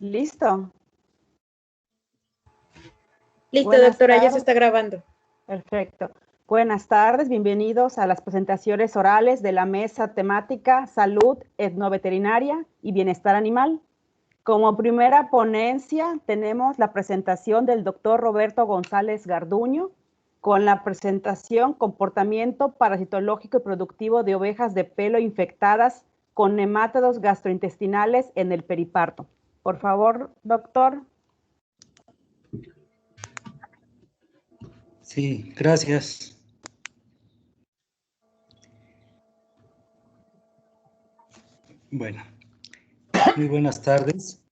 Listo. Listo, Buenas doctora, ya tardes. se está grabando. Perfecto. Buenas tardes, bienvenidos a las presentaciones orales de la mesa temática Salud Etnoveterinaria y Bienestar Animal. Como primera ponencia tenemos la presentación del doctor Roberto González Garduño con la presentación Comportamiento parasitológico y productivo de ovejas de pelo infectadas con nemátodos gastrointestinales en el periparto. Por favor, doctor. Sí, gracias. Bueno, muy buenas tardes.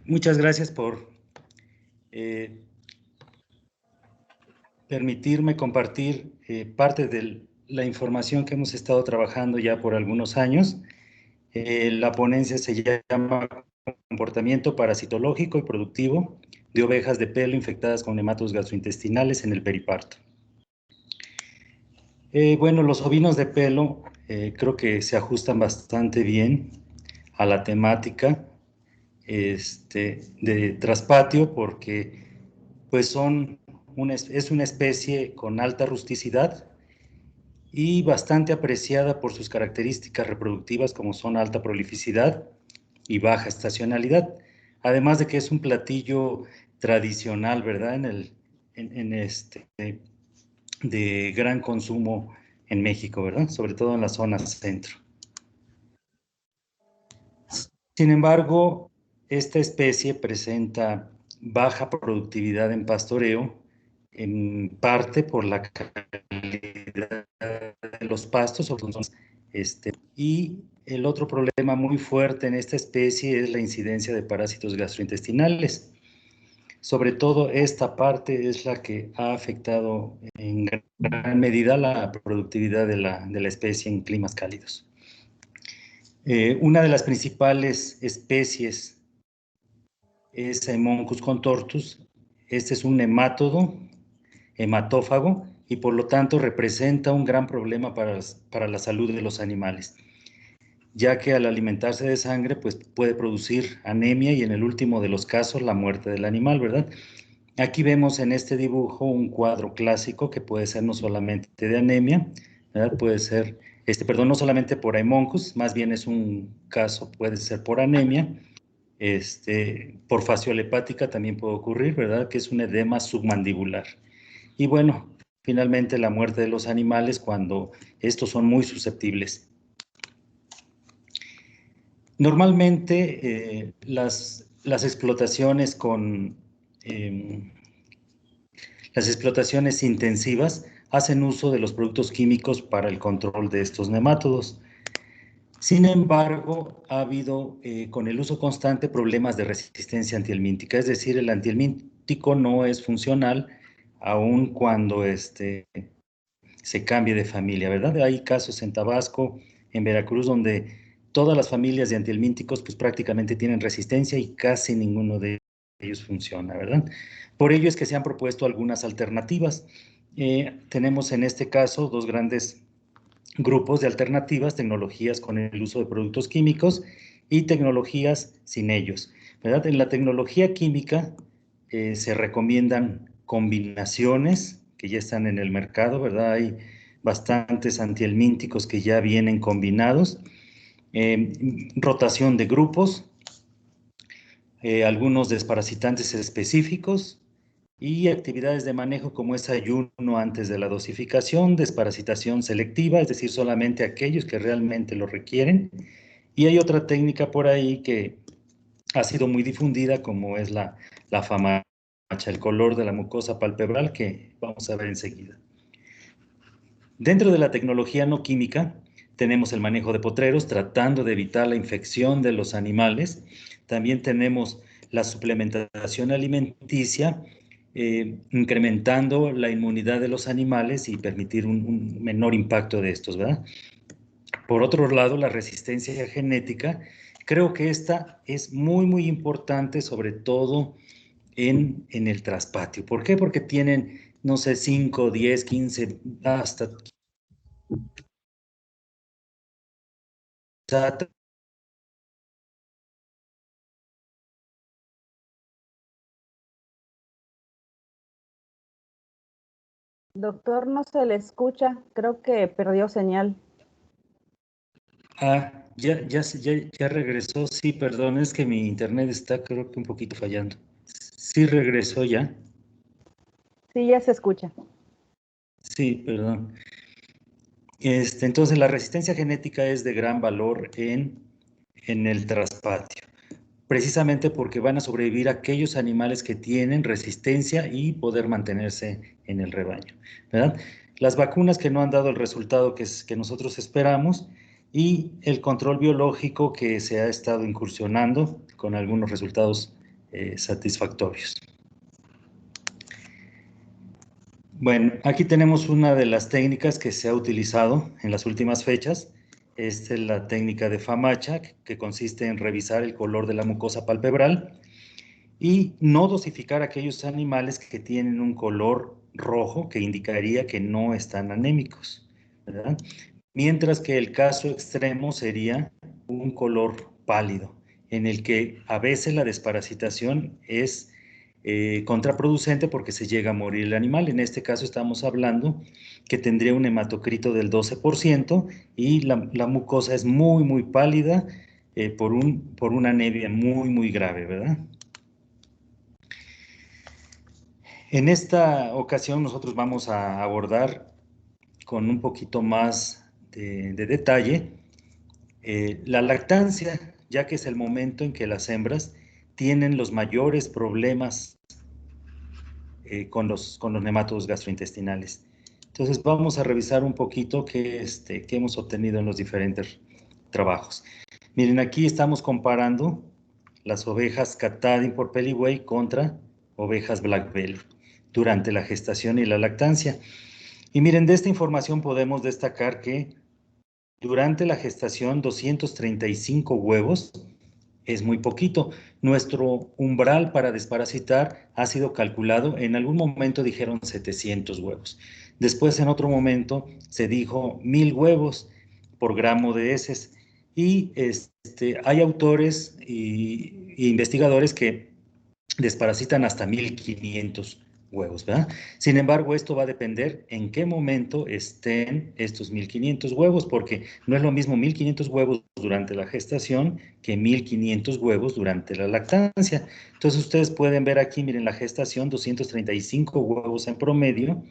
Muchas gracias por permitirme compartir parte de la información que hemos estado trabajando ya por algunos años. La ponencia se llama Comportamiento parasitológico y productivo de ovejas de pelo infectadas con nematodos gastrointestinales en el periparto. Bueno, los ovinos de pelo creo que se ajustan bastante bien a la temática de traspatio porque pues es una especie con alta rusticidad y bastante apreciada por sus características reproductivas como son alta prolificidad y baja estacionalidad, además de que es un platillo tradicional, ¿verdad? De gran consumo en México, ¿verdad? Sobre todo en la zona centro. Sin embargo, esta especie presenta baja productividad en pastoreo, en parte por la calidad de los pastos, y el otro problema muy fuerte en esta especie es la incidencia de parásitos gastrointestinales. Sobre todo esta parte es la que ha afectado en gran medida la productividad de la especie en climas cálidos. Una de las principales especies es Haemonchus contortus. Este es un nemátodo hematófago y por lo tanto representa un gran problema para la salud de los animales, ya que al alimentarse de sangre pues puede producir anemia y en el último de los casos la muerte del animal, ¿verdad? Aquí vemos en este dibujo un cuadro clásico que puede ser no solamente de anemia, ¿verdad? Puede ser, no solamente por Haemonchus, más bien es un caso, puede ser por anemia, por fasciole hepática también puede ocurrir, ¿verdad? Que es un edema submandibular. Y bueno, finalmente la muerte de los animales cuando estos son muy susceptibles. Normalmente las explotaciones las explotaciones intensivas hacen uso de los productos químicos para el control de estos nemátodos. Sin embargo, ha habido con el uso constante problemas de resistencia antihelmíntica, es decir, el antihelmíntico no es funcional aun cuando se cambie de familia, ¿verdad? Hay casos en Tabasco, en Veracruz, donde todas las familias de antihelmínticos pues prácticamente tienen resistencia y casi ninguno de ellos funciona, ¿verdad? Por ello es que se han propuesto algunas alternativas. Tenemos en este caso dos grandes grupos de alternativas, tecnologías con el uso de productos químicos y tecnologías sin ellos, ¿verdad? En la tecnología química se recomiendan combinaciones que ya están en el mercado, ¿verdad? Hay bastantes antihelmínticos que ya vienen combinados, rotación de grupos, algunos desparasitantes específicos y actividades de manejo como es ayuno antes de la dosificación, desparasitación selectiva, es decir, solamente aquellos que realmente lo requieren. Y hay otra técnica por ahí que ha sido muy difundida como es la famacha, el color de la mucosa palpebral que vamos a ver enseguida. Dentro de la tecnología no química tenemos el manejo de potreros tratando de evitar la infección de los animales. También tenemos la suplementación alimenticia, incrementando la inmunidad de los animales y permitir un menor impacto de estos, ¿verdad? Por otro lado, la resistencia genética, creo que esta es muy, muy importante, sobre todo en el traspatio. ¿Por qué? Porque tienen, no sé, 5, 10, 15, hasta Doctor, no se le escucha. Creo que perdió señal. Ya regresó. Sí, perdón, es que mi internet está creo que un poquito fallando. Sí regresó ya. Sí, ya se escucha. Sí, perdón. Entonces, la resistencia genética es de gran valor en el traspatio, precisamente porque van a sobrevivir aquellos animales que tienen resistencia y poder mantenerse en el rebaño, ¿verdad? Las vacunas que no han dado el resultado que nosotros esperamos y el control biológico que se ha estado incursionando con algunos resultados satisfactorios. Bueno, aquí tenemos una de las técnicas que se ha utilizado en las últimas fechas. Esta es la técnica de Famacha, que consiste en revisar el color de la mucosa palpebral y no dosificar aquellos animales que tienen un color rojo, que indicaría que no están anémicos, ¿verdad? Mientras que el caso extremo sería un color pálido, en el que a veces la desparasitación es contraproducente porque se llega a morir el animal. En este caso estamos hablando que tendría un hematocrito del 12% y la mucosa es muy, muy pálida por una anemia muy, muy grave, ¿verdad? En esta ocasión nosotros vamos a abordar con un poquito más de detalle la lactancia, ya que es el momento en que las hembras tienen los mayores problemas con los nematodos gastrointestinales. Entonces vamos a revisar un poquito qué hemos obtenido en los diferentes trabajos. Miren, aquí estamos comparando las ovejas Katahdin por Peliway contra ovejas Black Belly durante la gestación y la lactancia. Y miren, de esta información podemos destacar que durante la gestación 235 huevos es muy poquito. Nuestro umbral para desparasitar ha sido calculado, en algún momento dijeron 700 huevos. Después en otro momento se dijo 1000 huevos por gramo de heces. Y hay autores e investigadores que desparasitan hasta 1500 huevos, ¿verdad? Sin embargo, esto va a depender en qué momento estén estos 1500 huevos, porque no es lo mismo 1500 huevos durante la gestación que 1500 huevos durante la lactancia. Entonces, ustedes pueden ver aquí, miren, la gestación, 235 huevos en promedio,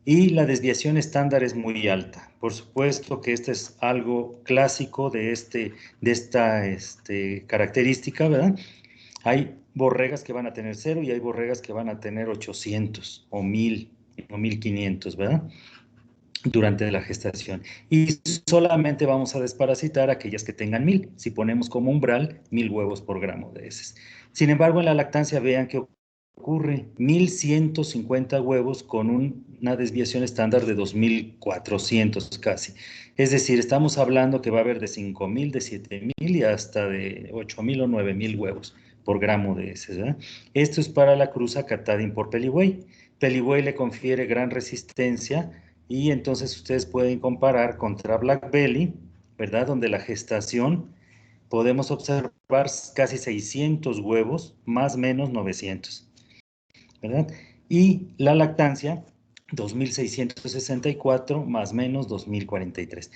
y la desviación estándar es muy alta. Por supuesto que este es algo clásico de esta característica, ¿verdad? Hay borregas que van a tener 0 y hay borregas que van a tener 800 o 1000 o 1500, ¿verdad? Durante la gestación. Y solamente vamos a desparasitar aquellas que tengan 1000. Si ponemos como umbral 1000 huevos por gramo de heces. Sin embargo, en la lactancia vean que ocurre 1150 huevos con una desviación estándar de 2400 casi. Es decir, estamos hablando que va a haber de 5000, de 7000 y hasta de 8000 o 9000 huevos por gramo de heces, ¿verdad? Esto es para la cruza Katahdin por Peliway. Peliway le confiere gran resistencia y entonces ustedes pueden comparar contra Black Belly, ¿verdad? Donde la gestación podemos observar casi 600 huevos, más o menos 900, ¿verdad? Y la lactancia, 2664 más o menos 2043.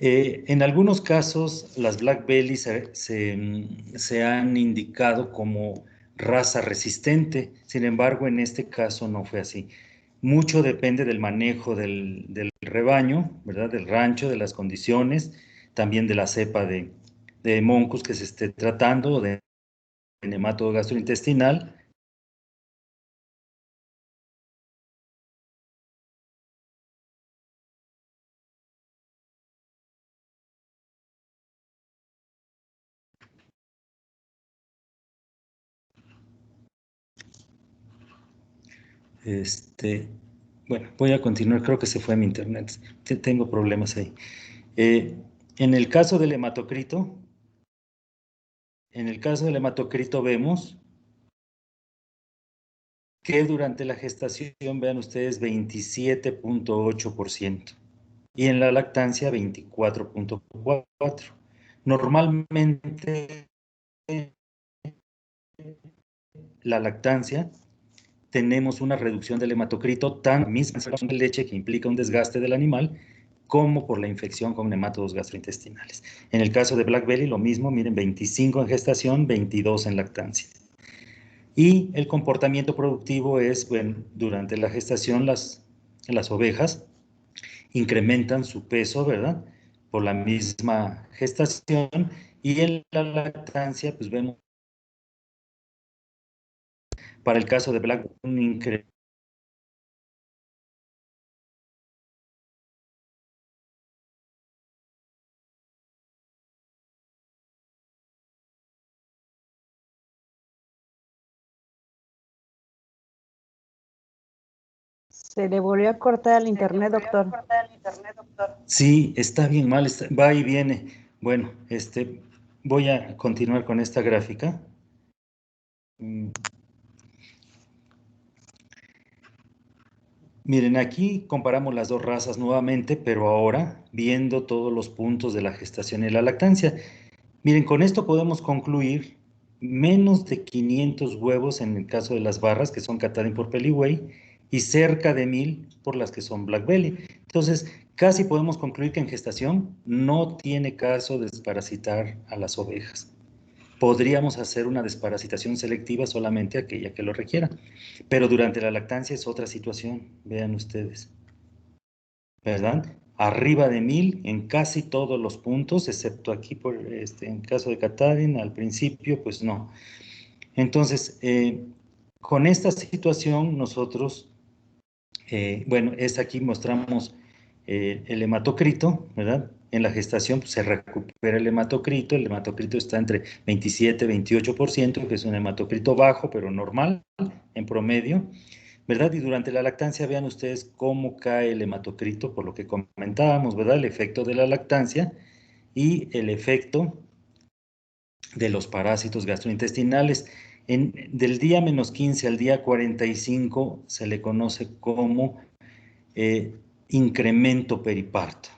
En algunos casos, las Black Belly se han indicado como raza resistente, sin embargo, en este caso no fue así. Mucho depende del manejo del rebaño, ¿verdad? Del rancho, de las condiciones, también de la cepa de Moncus que se esté tratando, de nematodo gastrointestinal. Bueno, voy a continuar, creo que se fue mi internet, tengo problemas ahí. En el caso del hematocrito, vemos que durante la gestación, vean ustedes, 27.8% y en la lactancia 24.4%. Normalmente la lactancia tenemos una reducción del hematocrito tan misma de leche que implica un desgaste del animal, como por la infección con nematodos gastrointestinales. En el caso de Black Belly, lo mismo, miren, 25 en gestación, 22 en lactancia. Y el comportamiento productivo es, bueno, durante la gestación las ovejas incrementan su peso, ¿verdad? Por la misma gestación, y en la lactancia, pues vemos, para el caso de Black, un incremento. Se le volvió a cortar el internet, doctor. Sí, está bien mal, va y viene. Bueno, voy a continuar con esta gráfica. Miren, aquí comparamos las dos razas nuevamente, pero ahora viendo todos los puntos de la gestación y la lactancia. Miren, con esto podemos concluir menos de 500 huevos en el caso de las barras, que son Katahdin por Peliway, y cerca de 1000 por las que son Black Belly. Entonces, casi podemos concluir que en gestación no tiene caso desparasitar a las ovejas. Podríamos hacer una desparasitación selectiva solamente aquella que lo requiera, pero durante la lactancia es otra situación, vean ustedes, ¿verdad? Arriba de 1000 en casi todos los puntos, excepto aquí en caso de Katahdin, al principio, pues no. Entonces, con esta situación nosotros, bueno, aquí mostramos el hematocrito, ¿verdad? En la gestación pues, se recupera el hematocrito está entre 27 y 28%, que es un hematocrito bajo, pero normal, en promedio, ¿verdad? Y durante la lactancia vean ustedes cómo cae el hematocrito, por lo que comentábamos, ¿verdad? El efecto de la lactancia y el efecto de los parásitos gastrointestinales. Del día -15 al día 45 se le conoce como incremento periparto.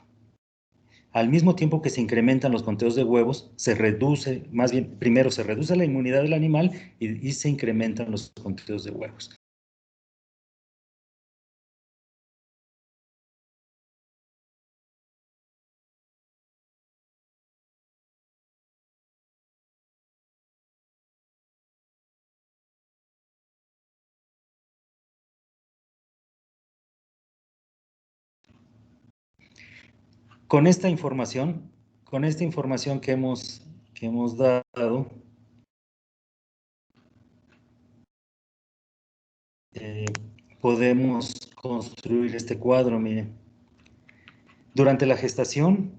Al mismo tiempo que se incrementan los conteos de huevos, se reduce, más bien, primero se reduce la inmunidad del animal y se incrementan los conteos de huevos. Con esta información que hemos dado, podemos construir este cuadro, miren. Durante la gestación,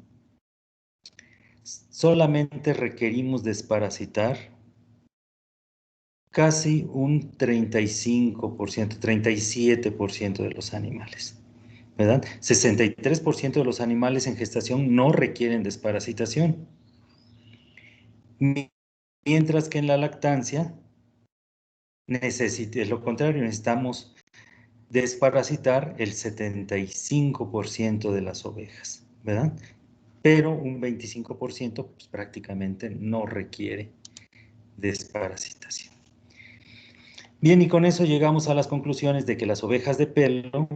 solamente requerimos desparasitar casi un 35%, 37% de los animales, ¿verdad? 63% de los animales en gestación no requieren desparasitación, mientras que en la lactancia es lo contrario, necesitamos desparasitar el 75% de las ovejas, ¿verdad? Pero un 25% pues, prácticamente no requiere desparasitación. Bien, y con eso llegamos a las conclusiones de que las ovejas de pelo,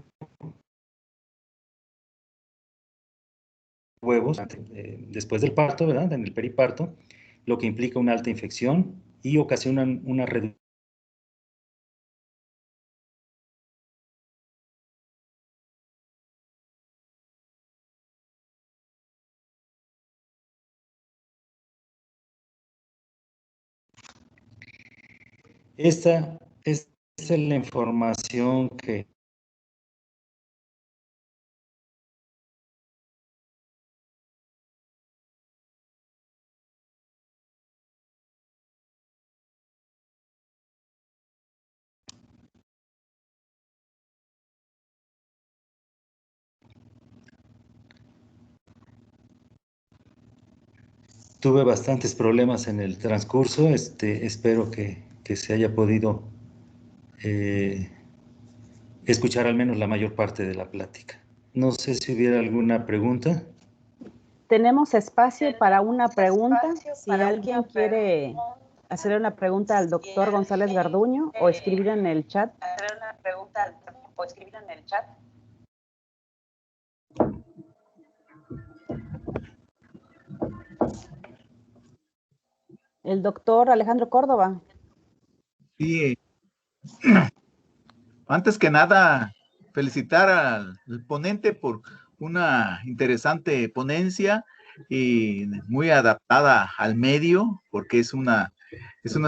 huevos, después del parto, ¿verdad? En el periparto, lo que implica una alta infección y ocasionan una reducción. Esta es la información que tuve bastantes problemas en el transcurso. Espero que se haya podido escuchar al menos la mayor parte de la plática. No sé si hubiera alguna pregunta. Tenemos espacio para una pregunta. Si alguien quiere hacerle una pregunta al doctor González Garduño o escribir en el chat, pregunta o escribirla en el chat. El doctor Alejandro Córdoba. Sí, antes que nada, felicitar al ponente por una interesante ponencia y muy adaptada al medio, porque es una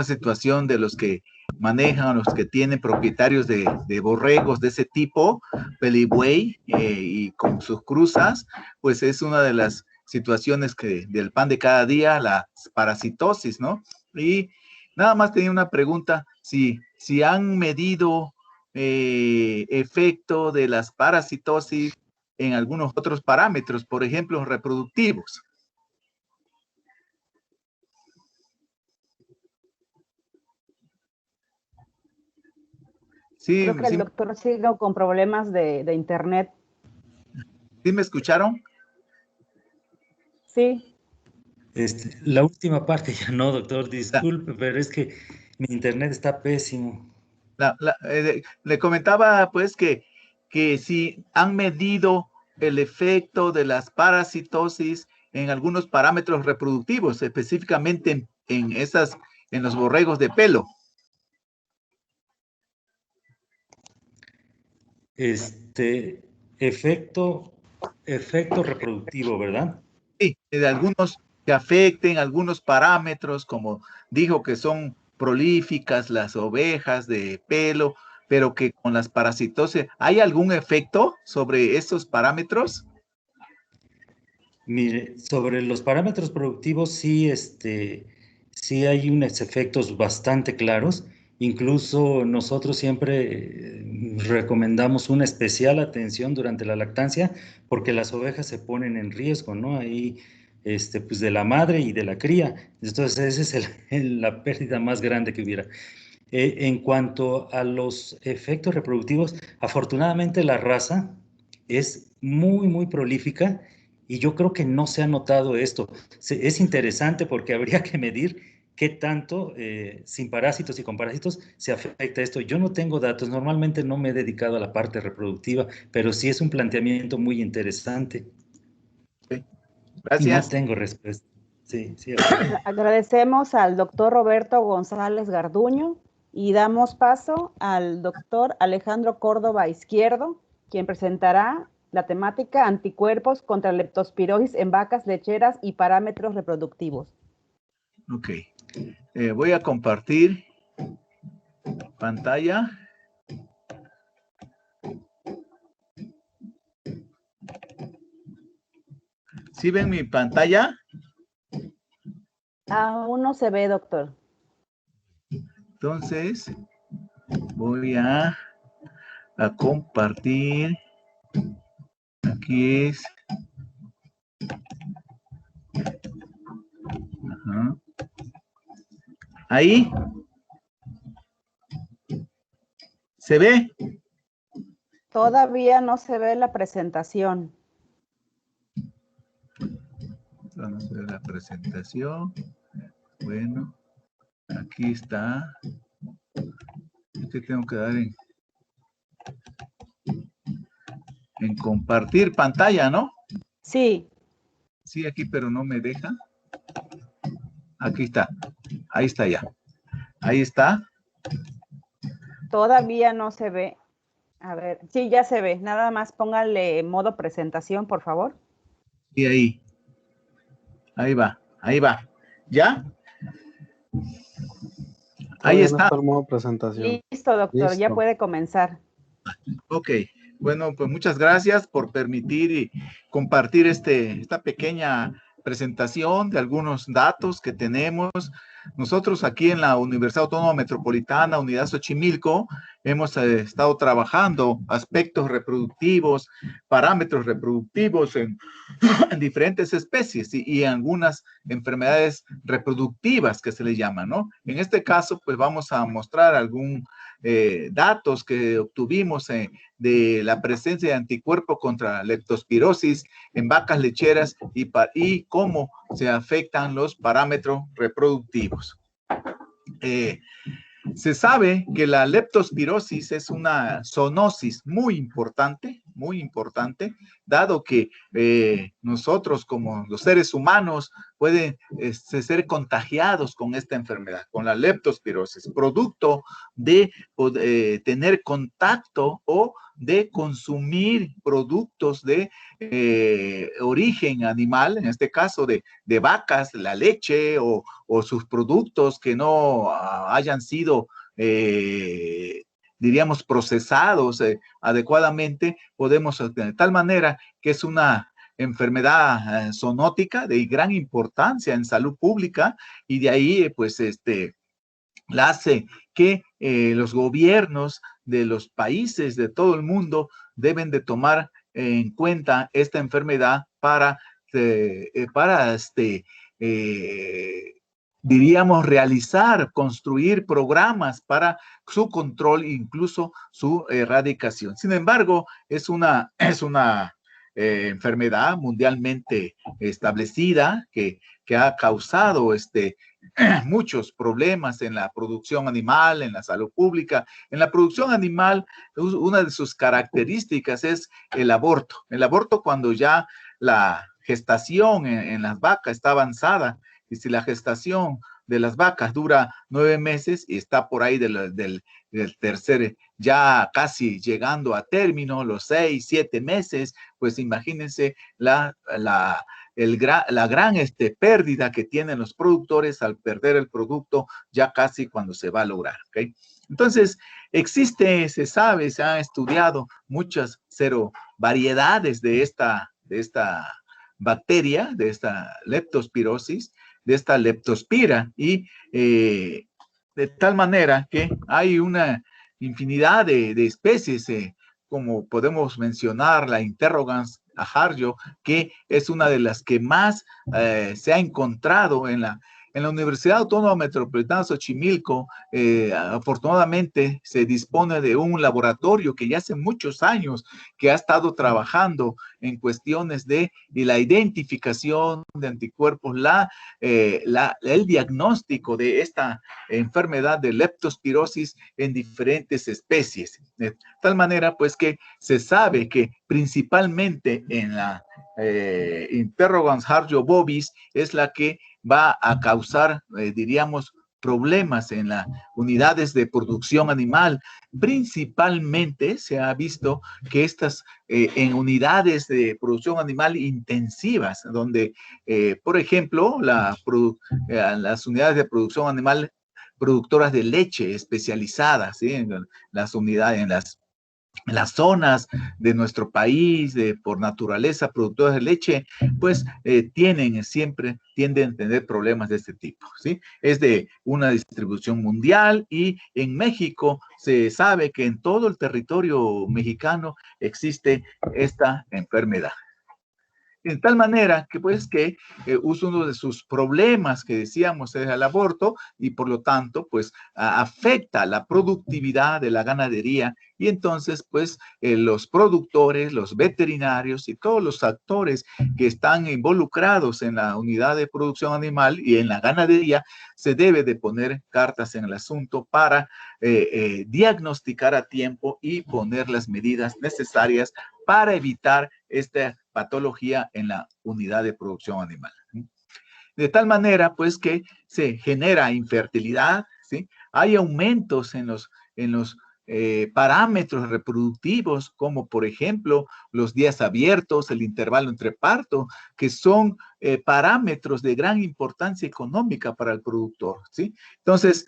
situación de los que manejan, los que tienen propietarios de borregos de ese tipo, pelibuey, y con sus cruzas, pues es una de las situaciones del pan de cada día, la parasitosis, ¿no? Y nada más tenía una pregunta, si han medido efecto de las parasitosis en algunos otros parámetros, por ejemplo, reproductivos. Sí, creo que el doctor sigue con problemas de internet. ¿Sí me escucharon? Sí. La última parte ya no, doctor, disculpe, pero es que mi internet está pésimo. Le comentaba pues que si han medido el efecto de las parasitosis en algunos parámetros reproductivos, específicamente en los borregos de pelo. Efecto reproductivo, ¿verdad? Sí, de algunos que afecten algunos parámetros, como dijo que son prolíficas las ovejas de pelo, pero que con las parasitosis, ¿hay algún efecto sobre esos parámetros? Mire, sobre los parámetros productivos sí, sí hay unos efectos bastante claros. Incluso nosotros siempre recomendamos una especial atención durante la lactancia porque las ovejas se ponen en riesgo, ¿no? Ahí, pues de la madre y de la cría. Entonces, esa es la pérdida más grande que hubiera. En cuanto a los efectos reproductivos, afortunadamente la raza es muy, muy prolífica y yo creo que no se ha notado esto. Es interesante porque habría que medir qué tanto, sin parásitos y con parásitos, se afecta esto. Yo no tengo datos, normalmente no me he dedicado a la parte reproductiva, pero sí es un planteamiento muy interesante. Sí. Gracias. No tengo respuesta. Sí, sí. Agradecemos al doctor Roberto González Garduño y damos paso al doctor Alejandro Córdoba Izquierdo, quien presentará la temática anticuerpos contra leptospirosis en vacas lecheras y parámetros reproductivos. Ok. Voy a compartir pantalla. ¿Sí ven mi pantalla? Aún no se ve, doctor. Entonces, voy a compartir. Aquí es. Ajá. Ahí. ¿Se ve? Todavía no se ve la presentación. Vamos a ver la presentación. Bueno, aquí está. Es que tengo que dar en compartir pantalla, ¿no? Sí. Sí, aquí, pero no me deja. Aquí está. Ahí está ya. Ahí está. Todavía no se ve. A ver, sí, ya se ve. Nada más póngale modo presentación, por favor. Y ahí. Ahí va. Ahí va. ¿Ya? Ahí está. No está el modo presentación. Listo, doctor. Listo. Ya puede comenzar. Ok. Bueno, pues muchas gracias por permitir y compartir esta pequeña presentación de algunos datos que tenemos. Nosotros aquí en la Universidad Autónoma Metropolitana, Unidad Xochimilco, hemos estado trabajando aspectos reproductivos, parámetros reproductivos en diferentes especies y algunas enfermedades reproductivas que se le llaman, ¿no? En este caso, pues vamos a mostrar algún datos que obtuvimos de la presencia de anticuerpos contra leptospirosis en vacas lecheras y cómo se afectan los parámetros reproductivos. Se sabe que la leptospirosis es una zoonosis muy importante, dado que nosotros como los seres humanos pueden ser contagiados con esta enfermedad, con la leptospirosis, producto de tener contacto o de consumir productos de origen animal, en este caso de vacas, la leche o sus productos que no hayan sido, diríamos, procesados adecuadamente, podemos, de tal manera que es una enfermedad zoonótica de gran importancia en salud pública y de ahí, pues, la hace que los gobiernos de los países de todo el mundo deben de tomar en cuenta esta enfermedad para diríamos, realizar, construir programas para su control e incluso su erradicación. Sin embargo, es una enfermedad mundialmente establecida que ha causado muchos problemas en la producción animal, en la salud pública. En la producción animal, una de sus características es el aborto. El aborto cuando ya la gestación en las vacas está avanzada, y si la gestación de las vacas dura 9 meses y está por ahí del tercer, ya casi llegando a término, los 6, 7 meses, pues imagínense la gran pérdida que tienen los productores al perder el producto ya casi cuando se va a lograr, ¿ok? Entonces, se sabe, se han estudiado muchas variedades de esta bacteria, de esta leptospirosis, de esta leptospira, y de tal manera que hay una infinidad de especies, como podemos mencionar la Interrogans ajaryo, que es una de las que más se ha encontrado en la Universidad Autónoma Metropolitana Xochimilco. Afortunadamente se dispone de un laboratorio que ya hace muchos años que ha estado trabajando en cuestiones de la identificación de anticuerpos, el diagnóstico de esta enfermedad de leptospirosis en diferentes especies. De tal manera, pues, que se sabe que principalmente en la Interrogans ajaryo bovis es la que va a causar, diríamos, problemas en las unidades de producción animal. Principalmente se ha visto que estas en unidades de producción animal intensivas, donde, por ejemplo, las unidades de producción animal productoras de leche especializadas, ¿sí? En las unidades, en las zonas de nuestro país, por naturaleza, productores de leche, pues siempre tienden a tener problemas de este tipo, ¿sí? Es de una distribución mundial y en México se sabe que en todo el territorio mexicano existe esta enfermedad. De tal manera que, pues, uno de sus problemas que decíamos es el aborto y por lo tanto, pues, afecta la productividad de la ganadería y entonces, pues, los productores, los veterinarios y todos los actores que están involucrados en la unidad de producción animal y en la ganadería, se debe de poner cartas en el asunto para diagnosticar a tiempo y poner las medidas necesarias para evitar esta patología en la unidad de producción animal. De tal manera, pues, que se genera infertilidad, ¿sí? Hay aumentos en los parámetros reproductivos, como por ejemplo los días abiertos, el intervalo entre parto, que son parámetros de gran importancia económica para el productor, ¿sí? Entonces,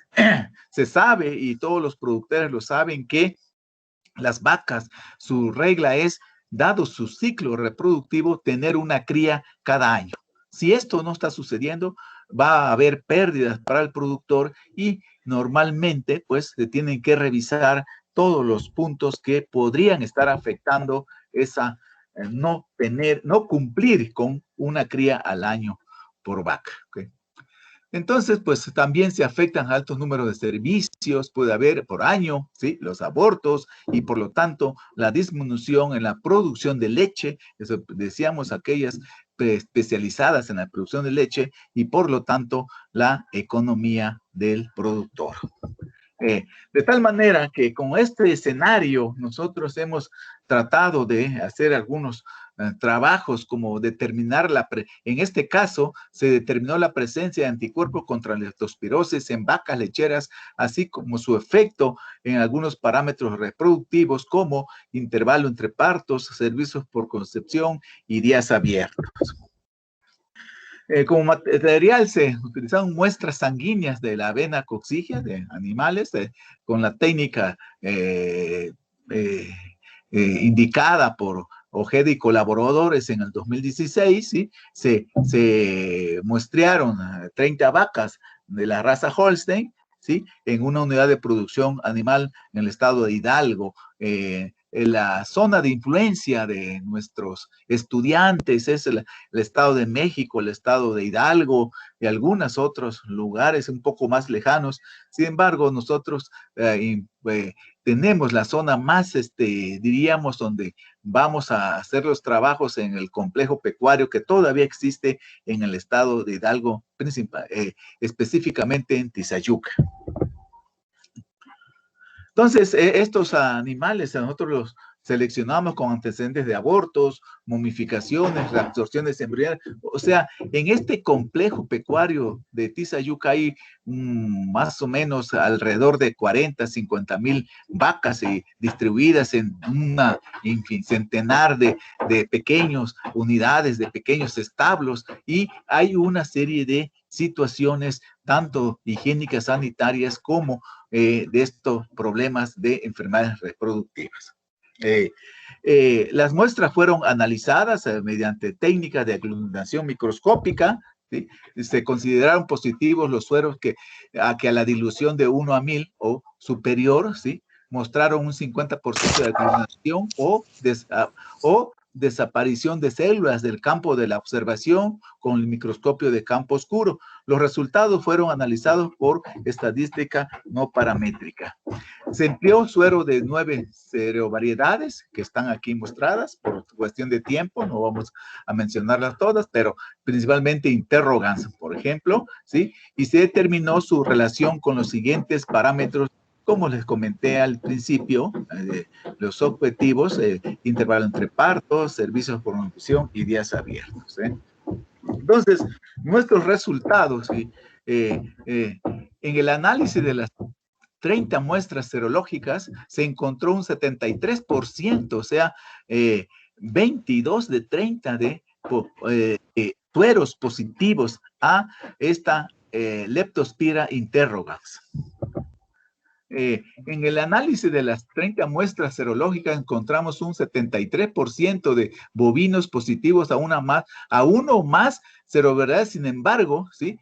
se sabe, y todos los productores lo saben, que las vacas, su regla es, dado su ciclo reproductivo, tener una cría cada año. Si esto no está sucediendo, va a haber pérdidas para el productor y normalmente, pues, se tienen que revisar todos los puntos que podrían estar afectando esa no cumplir con una cría al año por vaca, ¿okay? Entonces, pues también se afectan altos números de servicios, puede haber por año, ¿sí? Los abortos y por lo tanto la disminución en la producción de leche, eso decíamos, aquellas especializadas en la producción de leche y por lo tanto la economía del productor. De tal manera que con este escenario nosotros hemos tratado de hacer algunos trabajos como determinar en este caso se determinó la presencia de anticuerpos contra la leptospirosis en vacas lecheras, así como su efecto en algunos parámetros reproductivos como intervalo entre partos, servicios por concepción y días abiertos. Como material se utilizaron muestras sanguíneas de la vena coccigia de animales con la técnica indicada por Ojeda y colaboradores en el 2016, ¿sí? Se muestrearon 30 vacas de la raza Holstein, ¿sí? En una unidad de producción animal en el estado de Hidalgo. En la zona de influencia de nuestros estudiantes es el estado de México, el estado de Hidalgo y algunos otros lugares un poco más lejanos. Sin embargo, nosotros tenemos la zona más, diríamos, donde vamos a hacer los trabajos en el complejo pecuario que todavía existe en el estado de Hidalgo, específicamente en Tizayuca. Entonces, estos animales nosotros los seleccionamos con antecedentes de abortos, momificaciones, reabsorciones embrionarias. O sea, en este complejo pecuario de Tizayuca hay más o menos alrededor de 40, 50 mil vacas distribuidas en centenar de pequeños unidades, de pequeños establos, y hay una serie de situaciones tanto higiénicas, sanitarias, como de estos problemas de enfermedades reproductivas. Las muestras fueron analizadas mediante técnicas de aglutinación microscópica, ¿sí? Se consideraron positivos los sueros que a la dilución de 1 a 1000 o superior, ¿sí? Mostraron un 50% de aglutinación o desaparición de células del campo de la observación con el microscopio de campo oscuro. Los resultados fueron analizados por estadística no paramétrica. Se empleó suero de 9 serovariedades que están aquí mostradas por cuestión de tiempo, no vamos a mencionarlas todas, pero principalmente interrogans, por ejemplo, ¿sí? Y se determinó su relación con los siguientes parámetros, como les comenté al principio, los objetivos, intervalo entre partos, servicios por nutrición y días abiertos. Entonces, nuestros resultados, en el análisis de las 30 muestras serológicas, se encontró un 73%, o sea, 22 de 30 de sueros positivos a esta Leptospira interrogans. En el análisis de las 30 muestras serológicas encontramos un 73% de bovinos positivos a uno o más serovariedades. Sin embargo, ¿sí?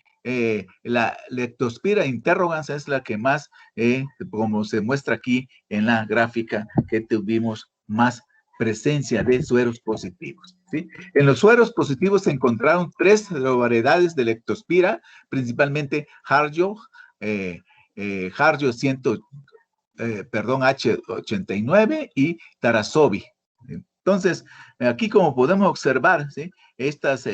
La Leptospira interrogans es la que más, como se muestra aquí en la gráfica, que tuvimos más presencia de sueros positivos, ¿sí? En los sueros positivos se encontraron 3 serovariedades de Leptospira, principalmente Harjo, Harjo H89 y Tarasovi. Entonces, aquí como podemos observar, ¿sí? Estas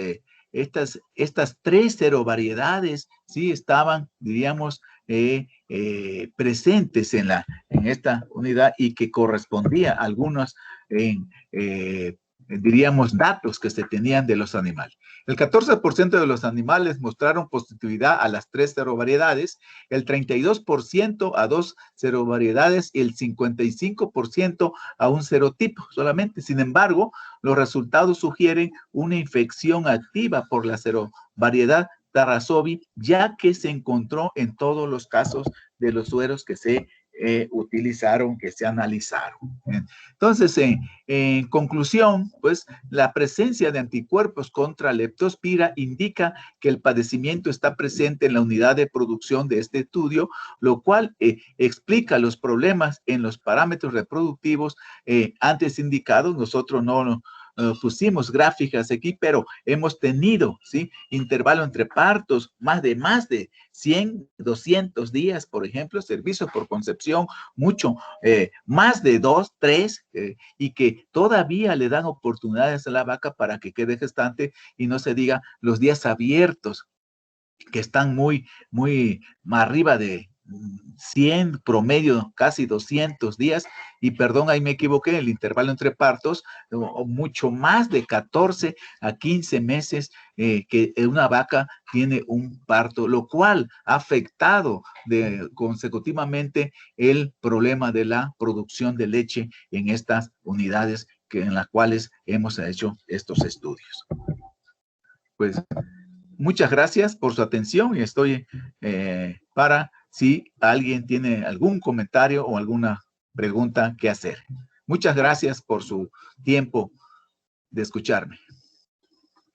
3 serovariedades, ¿sí? Estaban, diríamos, presentes en esta unidad y que correspondía a algunos diríamos, datos que se tenían de los animales. El 14% de los animales mostraron positividad a las 3 serovariedades, el 32% a 2 serovariedades y el 55% a un serotipo solamente. Sin embargo, los resultados sugieren una infección activa por la serovariedad Tarasovi, ya que se encontró en todos los casos de los sueros que se utilizaron, que se analizaron. Entonces, en conclusión, pues la presencia de anticuerpos contra Leptospira indica que el padecimiento está presente en la unidad de producción de este estudio, lo cual explica los problemas en los parámetros reproductivos antes indicados. Nosotros no pusimos gráficas aquí, pero hemos tenido, ¿sí? Intervalo entre partos, más de 100, 200 días, por ejemplo, servicios por concepción, mucho, más de 2, 3, y que todavía le dan oportunidades a la vaca para que quede gestante, y no se diga los días abiertos, que están muy arriba de 100 promedio, casi 200 días, y perdón, ahí me equivoqué, el intervalo entre partos, o mucho más de 14 a 15 meses que una vaca tiene un parto, lo cual ha afectado consecutivamente el problema de la producción de leche en estas unidades en las cuales hemos hecho estos estudios. Pues muchas gracias por su atención y estoy para si alguien tiene algún comentario o alguna pregunta que hacer. Muchas gracias por su tiempo de escucharme.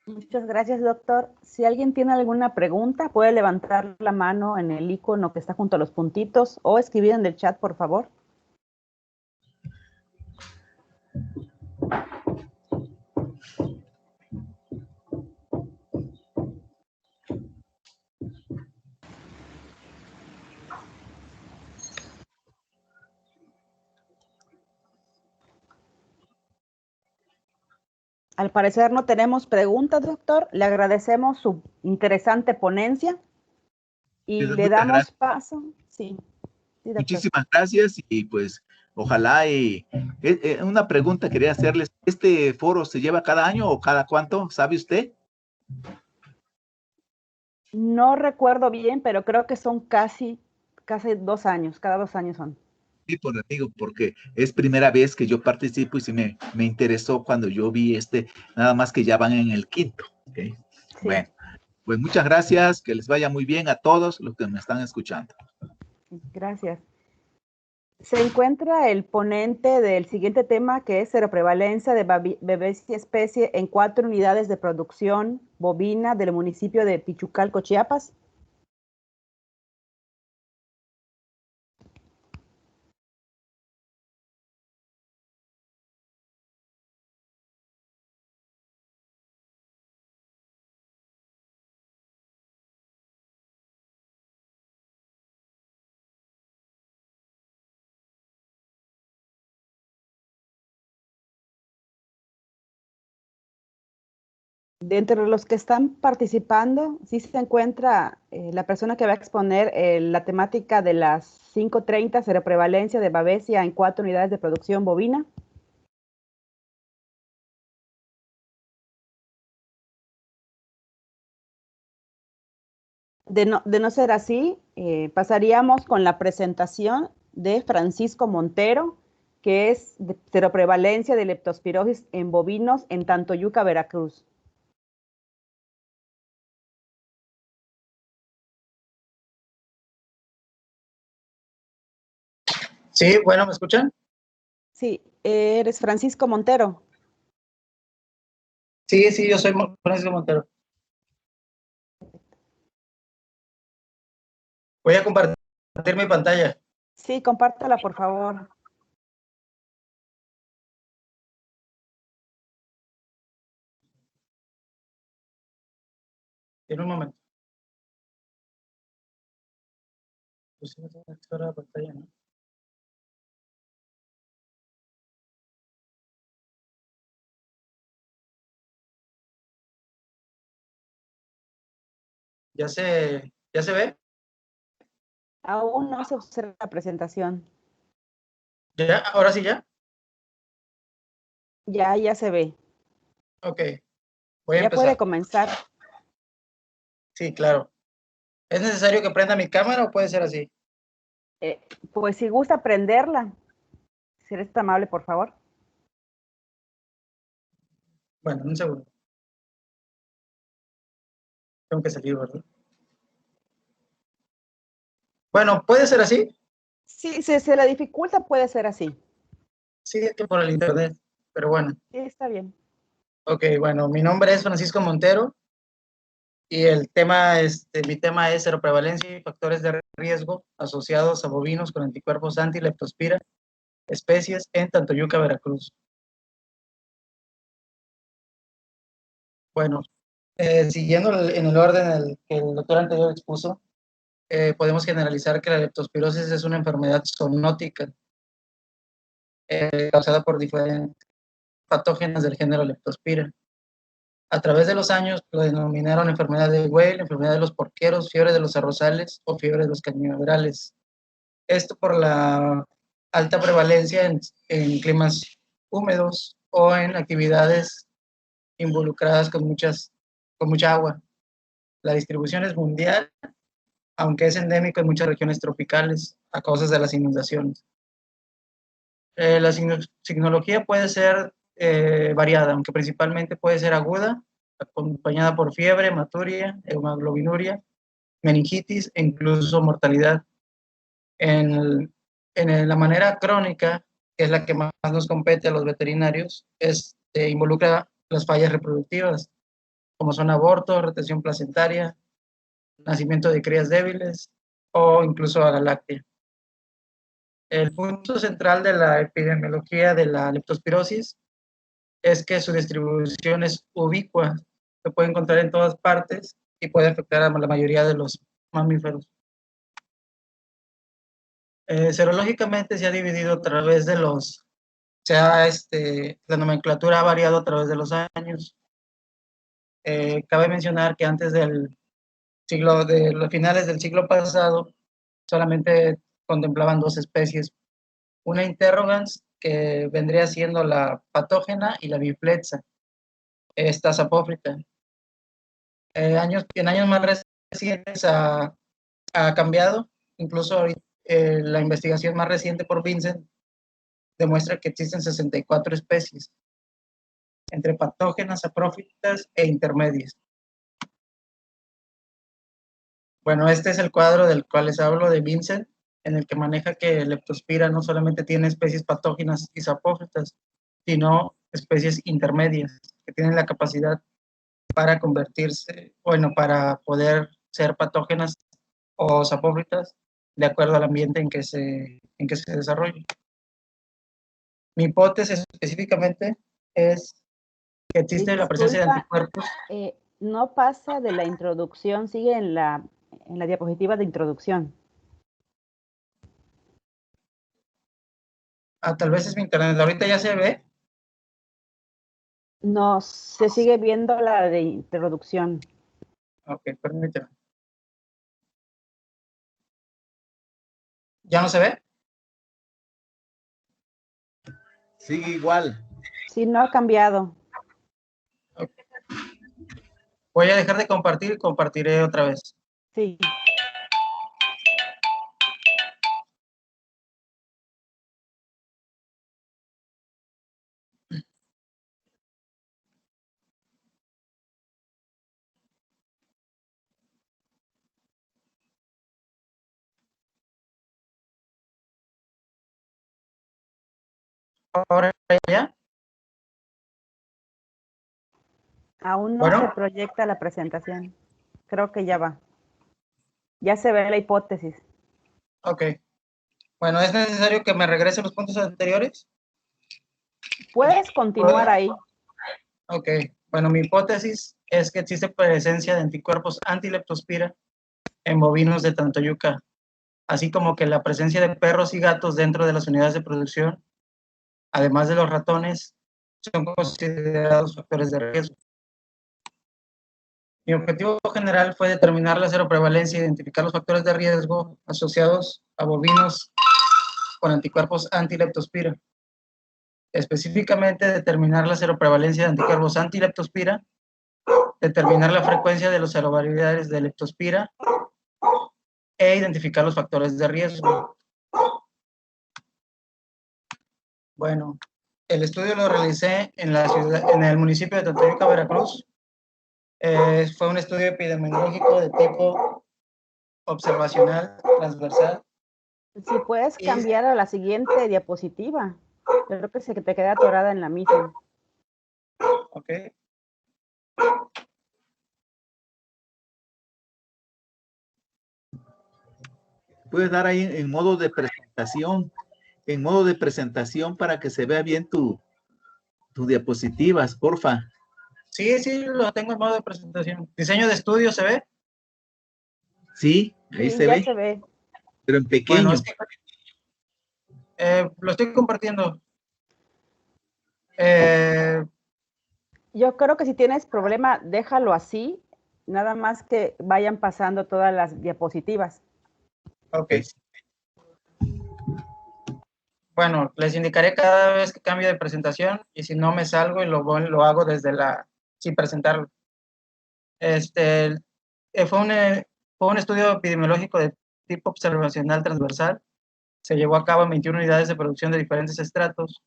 Muchas gracias, doctor. Si alguien tiene alguna pregunta, puede levantar la mano en el icono que está junto a los puntitos o escribir en el chat, por favor. Al parecer no tenemos preguntas, doctor. Le agradecemos su interesante ponencia y le damos paso. Sí, sí, doctor. Muchísimas gracias y pues ojalá una pregunta quería hacerles. ¿Este foro se lleva cada año o cada cuánto? ¿Sabe usted? No recuerdo bien, pero creo que son casi 2 años. Cada 2 años son. Sí, amigo, porque es primera vez que yo participo y sí me interesó cuando yo vi nada más que ya van en el quinto. ¿Okay? Sí. Bueno, pues muchas gracias, que les vaya muy bien a todos los que me están escuchando. Gracias. Se encuentra el ponente del siguiente tema, que es seroprevalencia de bebés y especie en 4 unidades de producción bovina del municipio de Pichucalco, Chiapas. De entre los que están participando, sí se encuentra la persona que va a exponer la temática de las 530, seroprevalencia de babesia en 4 unidades de producción bovina. De no ser así, pasaríamos con la presentación de Francisco Montero, que es de seroprevalencia de leptospirosis en bovinos en Tantoyuca, Veracruz. Sí, bueno, ¿me escuchan? Sí, ¿eres Francisco Montero? Sí, sí, yo soy Francisco Montero. Voy a compartir mi pantalla. Sí, compártala, por favor. En un momento. Pues sí, la pantalla, ¿no? ¿Ya se ve? Aún no se observa la presentación. ¿Ya? ¿Ahora sí ya? Ya se ve. Ok. Voy a Ya empezar. puede comenzar. Sí, claro. ¿Es necesario que prenda mi cámara o puede ser así? Pues si gusta prenderla, si eres tan amable, por favor. Bueno, un segundo. Tengo que salir, ¿verdad? Bueno, ¿puede ser así? Sí, si se le dificulta, puede ser así. Sí, es que por el internet, pero bueno. Sí, está bien. Ok, bueno, mi nombre es Francisco Montero y mi tema es seroprevalencia y factores de riesgo asociados a bovinos con anticuerpos anti-leptospira, especies en Tantoyuca, Veracruz. Bueno, siguiendo en el orden que el doctor anterior expuso, podemos generalizar que la leptospirosis es una enfermedad zoonótica causada por diferentes patógenos del género Leptospira. A través de los años lo denominaron enfermedad de Weil, enfermedad de los porqueros, fiebre de los arrozales o fiebre de los cañaverales. Esto por la alta prevalencia en climas húmedos o en actividades involucradas con mucha agua. La distribución es mundial, aunque es endémico en muchas regiones tropicales a causa de las inundaciones. La signología puede ser variada, aunque principalmente puede ser aguda, acompañada por fiebre, hematuria, hemoglobinuria, meningitis e incluso mortalidad. En la manera crónica, que es la que más nos compete a los veterinarios, involucra las fallas reproductivas, como son abortos, retención placentaria, nacimiento de crías débiles o incluso a la láctea. El punto central de la epidemiología de la leptospirosis es que su distribución es ubicua, se puede encontrar en todas partes y puede afectar a la mayoría de los mamíferos. Serológicamente se ha dividido a través de la nomenclatura ha variado a través de los años. Cabe mencionar que antes de los finales del siglo pasado, solamente contemplaban 2 especies. Una interrogans, que vendría siendo la patógena, y la biflexa, esta sapófita. En años más recientes ha cambiado, incluso la investigación más reciente por Vincent demuestra que existen 64 especies, entre patógenas, saprófitas e intermedias. Bueno, este es el cuadro del cual les hablo de Vincent, en el que maneja que Leptospira no solamente tiene especies patógenas y sapófitas, sino especies intermedias, que tienen la capacidad para para poder ser patógenas o sapófitas de acuerdo al ambiente en que se desarrollen. Mi hipótesis específicamente es que existe la presencia de anticuerpos. No pasa de la introducción, sigue en la diapositiva de introducción. Tal vez es mi internet. ¿Ahorita ya se ve? No, se sigue viendo la de introducción. Ok, permíteme. ¿Ya no se ve? Sigue igual. Sí, no ha cambiado. Okay. Voy a dejar de compartir y compartiré otra vez. Sí. ¿Ahora ya? Aún no se proyecta la presentación. Creo que ya va. Ya se ve la hipótesis. Ok. Bueno, ¿es necesario que me regrese los puntos anteriores? Puedes continuar ahí. Ok. Bueno, mi hipótesis es que existe presencia de anticuerpos anti-leptospira en bovinos de Tantoyuca, así como que la presencia de perros y gatos dentro de las unidades de producción, además de los ratones, son considerados factores de riesgo. Mi objetivo general fue determinar la seroprevalencia e identificar los factores de riesgo asociados a bovinos con anticuerpos anti-leptospira. Específicamente, determinar la seroprevalencia de anticuerpos anti-leptospira, determinar la frecuencia de los serovariedades de leptospira e identificar los factores de riesgo. Bueno, el estudio lo realicé en el municipio de Tantoyuca, Veracruz. Fue un estudio epidemiológico de tipo observacional transversal. Si puedes cambiar a la siguiente diapositiva. Creo que se te queda atorada en la misma. Ok. Puedes dar ahí en modo de presentación para que se vea bien tus diapositivas, porfa. Sí, lo tengo en modo de presentación. Diseño de estudio, ¿se ve? Sí, ahí Sí, se ya ve, se ve. pero en pequeño. Bueno, lo estoy compartiendo. Yo creo que si tienes problema, déjalo así, nada más que vayan pasando todas las diapositivas. Ok. Bueno, les indicaré cada vez que cambio de presentación y si no me salgo y lo hago sin presentarlo. Fue un estudio epidemiológico de tipo observacional transversal. Se llevó a cabo en 21 unidades de producción de diferentes estratos.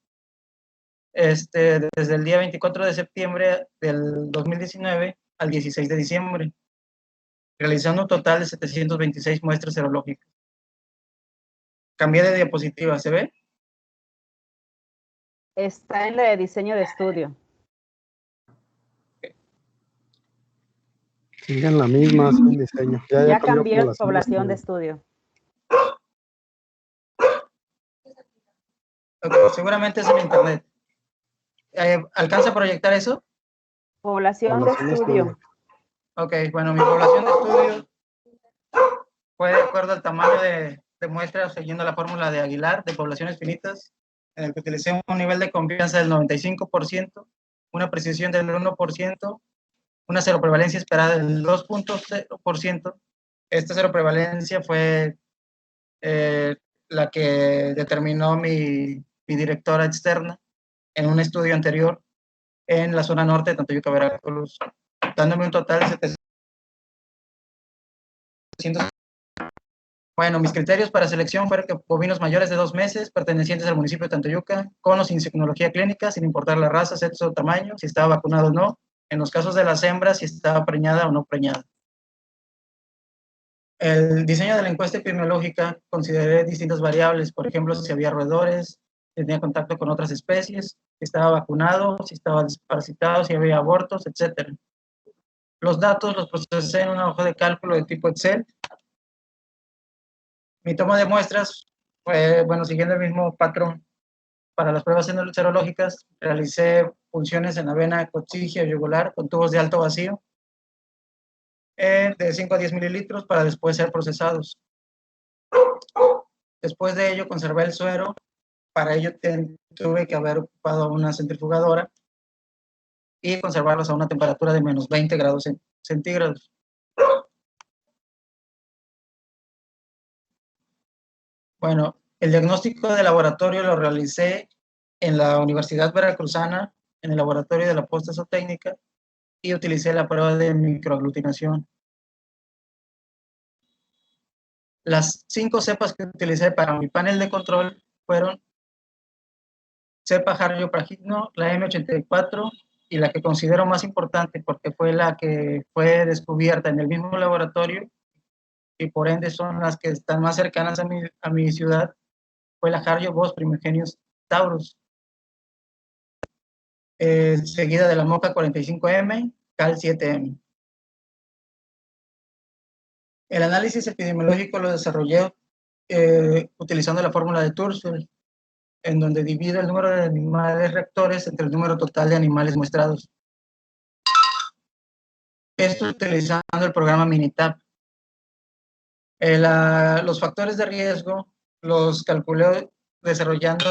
Desde el día 24 de septiembre del 2019 al 16 de diciembre, realizando un total de 726 muestras serológicas. Cambié de diapositiva, ¿se ve? Está en la de diseño de estudio. Siguen la misma, sin diseño. Ya cambió cambió población población de estudio. Okay, seguramente es en internet. ¿Alcanza a proyectar eso? Población de estudio. Ok, bueno, mi población de estudio fue de acuerdo al tamaño de muestras, siguiendo la fórmula de Aguilar, de poblaciones finitas, en el que utilicé un nivel de confianza del 95%, una precisión del 1%, una seroprevalencia esperada del 2.0%. Esta seroprevalencia fue la que determinó mi directora externa en un estudio anterior en la zona norte de Tantoyuca, Veracruz, dándome un total de 700. Bueno, mis criterios para selección fueron que bovinos mayores de 2 meses, pertenecientes al municipio de Tantoyuca, con o sin signología clínica, sin importar la raza, sexo o tamaño, si estaba vacunado o no. En los casos de las hembras, si estaba preñada o no preñada. El diseño de la encuesta epidemiológica consideré distintas variables, por ejemplo, si había roedores, si tenía contacto con otras especies, si estaba vacunado, si estaba desparasitado, si había abortos, etc. Los datos los procesé en una hoja de cálculo de tipo Excel. Mi toma de muestras fue, bueno, siguiendo el mismo patrón. Para las pruebas serológicas, realicé punciones en la vena coccigia o yugular con tubos de alto vacío de 5 a 10 mililitros para después ser procesados. Después de ello, conservé el suero. Para ello tuve que haber ocupado una centrifugadora y conservarlos a una temperatura de menos 20 grados centígrados. Bueno, el diagnóstico de laboratorio lo realicé en la Universidad Veracruzana, en el laboratorio de la posta zootécnica, y utilicé la prueba de microaglutinación. Las 5 cepas que utilicé para mi panel de control fueron cepa Hario-Pragigno, la M84, y la que considero más importante porque fue la que fue descubierta en el mismo laboratorio y por ende son las que están más cercanas a mi ciudad, fue la Hario-Bos Primigenius Taurus, seguida de la Moca 45M, Cal 7M. El análisis epidemiológico lo desarrollé utilizando la fórmula de Kurzweil, en donde divide el número de animales rectores entre el número total de animales muestrados. Esto utilizando el programa Minitab. Los factores de riesgo los calculé desarrollando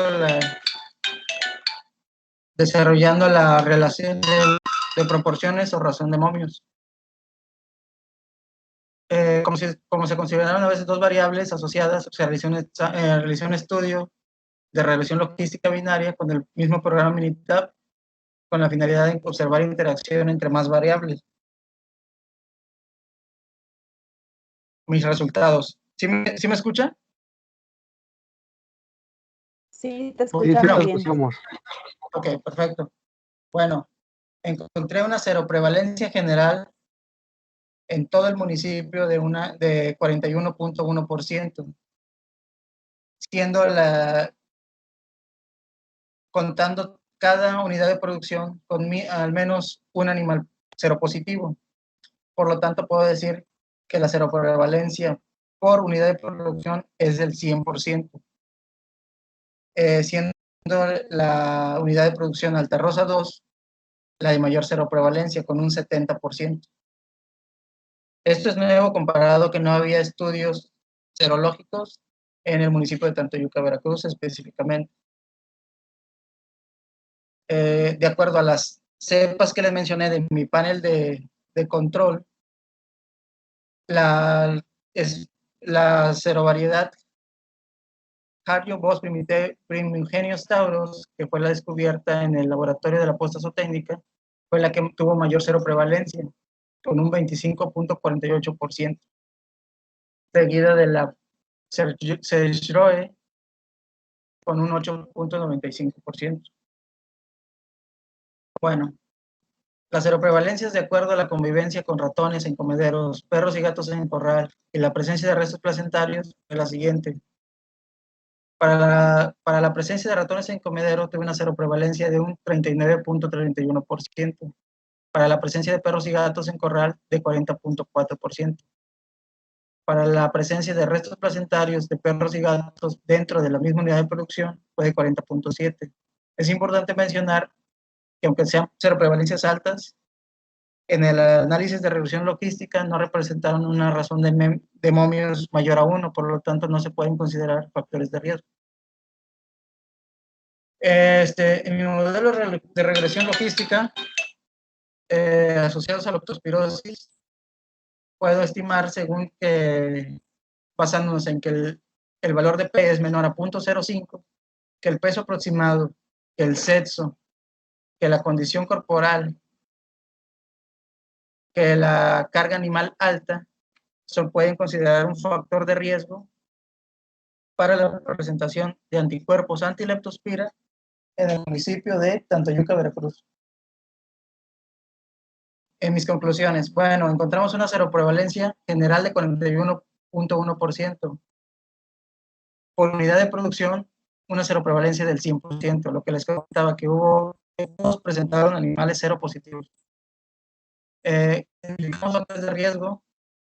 la relación de proporciones o razón de momios. Como se consideraron a veces 2 variables asociadas, se realizó un estudio de regresión logística binaria con el mismo programa Minitab, con la finalidad de observar interacción entre más variables. Mis resultados. ¿Sí me escucha? Sí, te escuchamos bien. Escuchamos. Ok, perfecto. Bueno, encontré una seroprevalencia general en todo el municipio de 41.1%, siendo contando cada unidad de producción con al menos un animal seropositivo. Por lo tanto, puedo decir que la seroprevalencia por unidad de producción es del 100%, siendo la unidad de producción Alta Rosa 2 la de mayor seroprevalencia, con un 70%. Esto es nuevo comparado que no había estudios serológicos en el municipio de Tantoyuca, Veracruz, específicamente. De acuerdo a las cepas que les mencioné de mi panel de control, la serovariedad Hario Bos Primigenius Taurus, que fue la descubierta en el laboratorio de la posta zootécnica, fue la que tuvo mayor seroprevalencia, con un 25.48%, seguida de la Sergeroe con un 8.95%. Bueno, las seroprevalencias de acuerdo a la convivencia con ratones en comederos, perros y gatos en corral y la presencia de restos placentarios es la siguiente. Para la presencia de ratones en comedero tuve una seroprevalencia de un 39.31%. Para la presencia de perros y gatos en corral de 40.4%. Para la presencia de restos placentarios de perros y gatos dentro de la misma unidad de producción fue de 40.7%. Es importante mencionar que aunque sean seroprevalencias altas, en el análisis de regresión logística no representaron una razón de momios mayor a 1, por lo tanto no se pueden considerar factores de riesgo. En mi modelo de regresión logística asociados a leptospirosis, puedo estimar según que, basándonos en que el valor de P es menor a 0.05, que el peso aproximado, que el sexo, que la condición corporal, que la carga animal alta, pueden considerar un factor de riesgo para la presentación de anticuerpos antileptospira en el municipio de Tantoyuca, Veracruz. En mis conclusiones, bueno, encontramos una seroprevalencia general de 41.1%. Por unidad de producción, una seroprevalencia del 100%, lo que les comentaba que todos presentaron animales seropositivos. Identificamos factores de riesgo,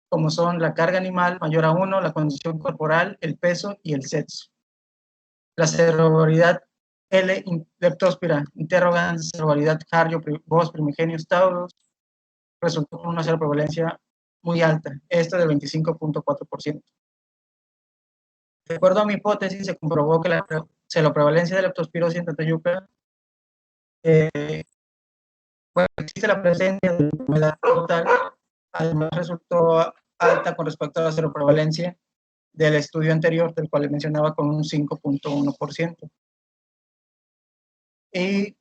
como son la carga animal mayor a 1, la condición corporal, el peso y el sexo. La seroridad L. leptospira interrogans, seroridad Hario Bos Primigenius Taurus, resultó con una seroprevalencia muy alta, esta del 25.4%. De acuerdo a mi hipótesis, se comprobó que la seroprevalencia de leptospirosis en Tantoyuca, bueno, existe la presencia de la enfermedad total, además resultó alta con respecto a la seroprevalencia del estudio anterior, del cual les mencionaba, con un 5.1%. Y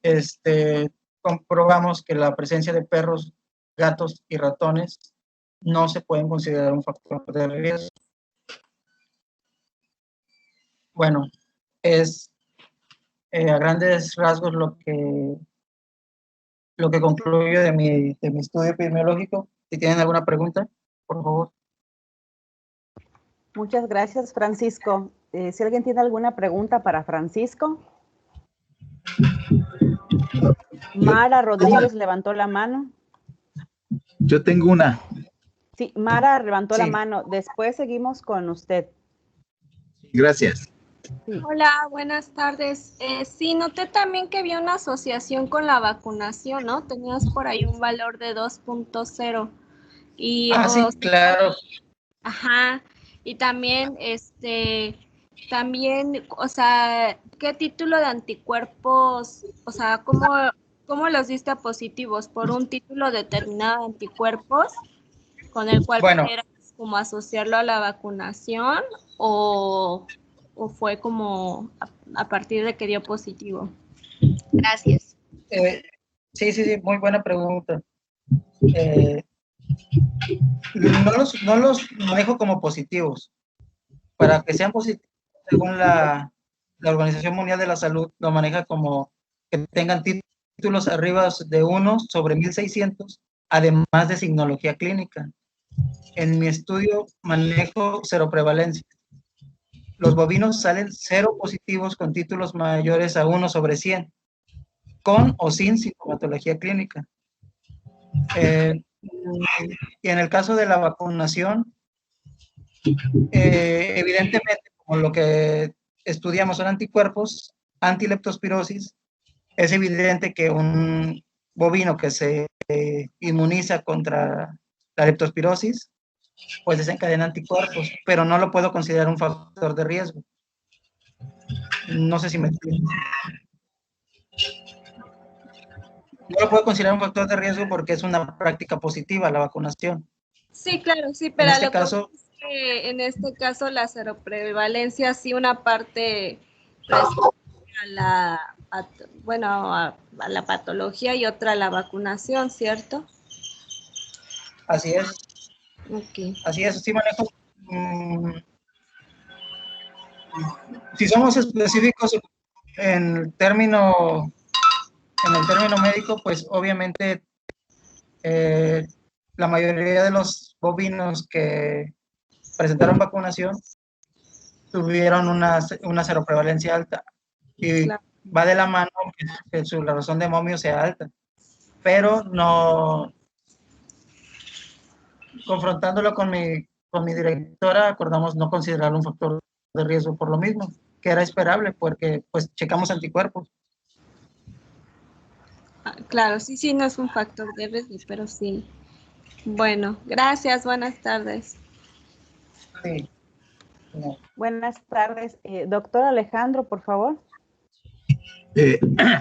comprobamos que la presencia de perros, gatos y ratones no se pueden considerar un factor de riesgo. Bueno, es a grandes rasgos lo que concluyo de mi estudio epidemiológico. Si tienen alguna pregunta, por favor. Muchas gracias, Francisco. Si alguien tiene alguna pregunta para Francisco. Mara Rodríguez levantó la mano. Yo tengo una. Sí, Mara levantó la mano. Después seguimos con usted. Gracias. Sí. Hola, buenas tardes. Sí, noté también que había una asociación con la vacunación, ¿no? Tenías por ahí un valor de 2.0. Sí, claro. Ajá. Y también, o sea, ¿qué título de anticuerpos, o sea, cómo los diste a positivos? ¿Por un título determinado de anticuerpos con el cual pudieras como asociarlo a la vacunación o fue como a partir de que dio positivo? Gracias. Sí, muy buena pregunta. No los manejo como positivos. Para que sean positivos, según la Organización Mundial de la Salud, lo maneja como que tengan títulos arriba de 1 sobre 1600, además de signología clínica. En mi estudio manejo seroprevalencia. Los bovinos salen cero positivos con títulos mayores a 1 sobre 100, con o sin sintomatología clínica. Y en el caso de la vacunación, evidentemente, como lo que estudiamos son anticuerpos, antileptospirosis, es evidente que un bovino que se inmuniza contra la leptospirosis, pues desencadena anticuerpos, pero no lo puedo considerar un factor de riesgo. No sé si me entiendes. No lo puedo considerar un factor de riesgo porque es una práctica positiva la vacunación. Sí, claro, sí, pero en este caso, que en este caso la seroprevalencia sí una parte responde a la, a la patología y otra a la vacunación, ¿cierto? Así es. Ok. Así es, sí manejo. Si somos específicos en el término médico, pues obviamente la mayoría de los bovinos que presentaron vacunación tuvieron una seroprevalencia alta y Claro. va de la mano que la razón de momio sea alta, pero no, confrontándolo con mi directora, acordamos no considerarlo un factor de riesgo por lo mismo, que era esperable porque pues checamos anticuerpos. Claro, sí, no es un factor de riesgo, pero sí. Bueno, gracias, buenas tardes. Sí. No. Buenas tardes. Doctor Alejandro, por favor.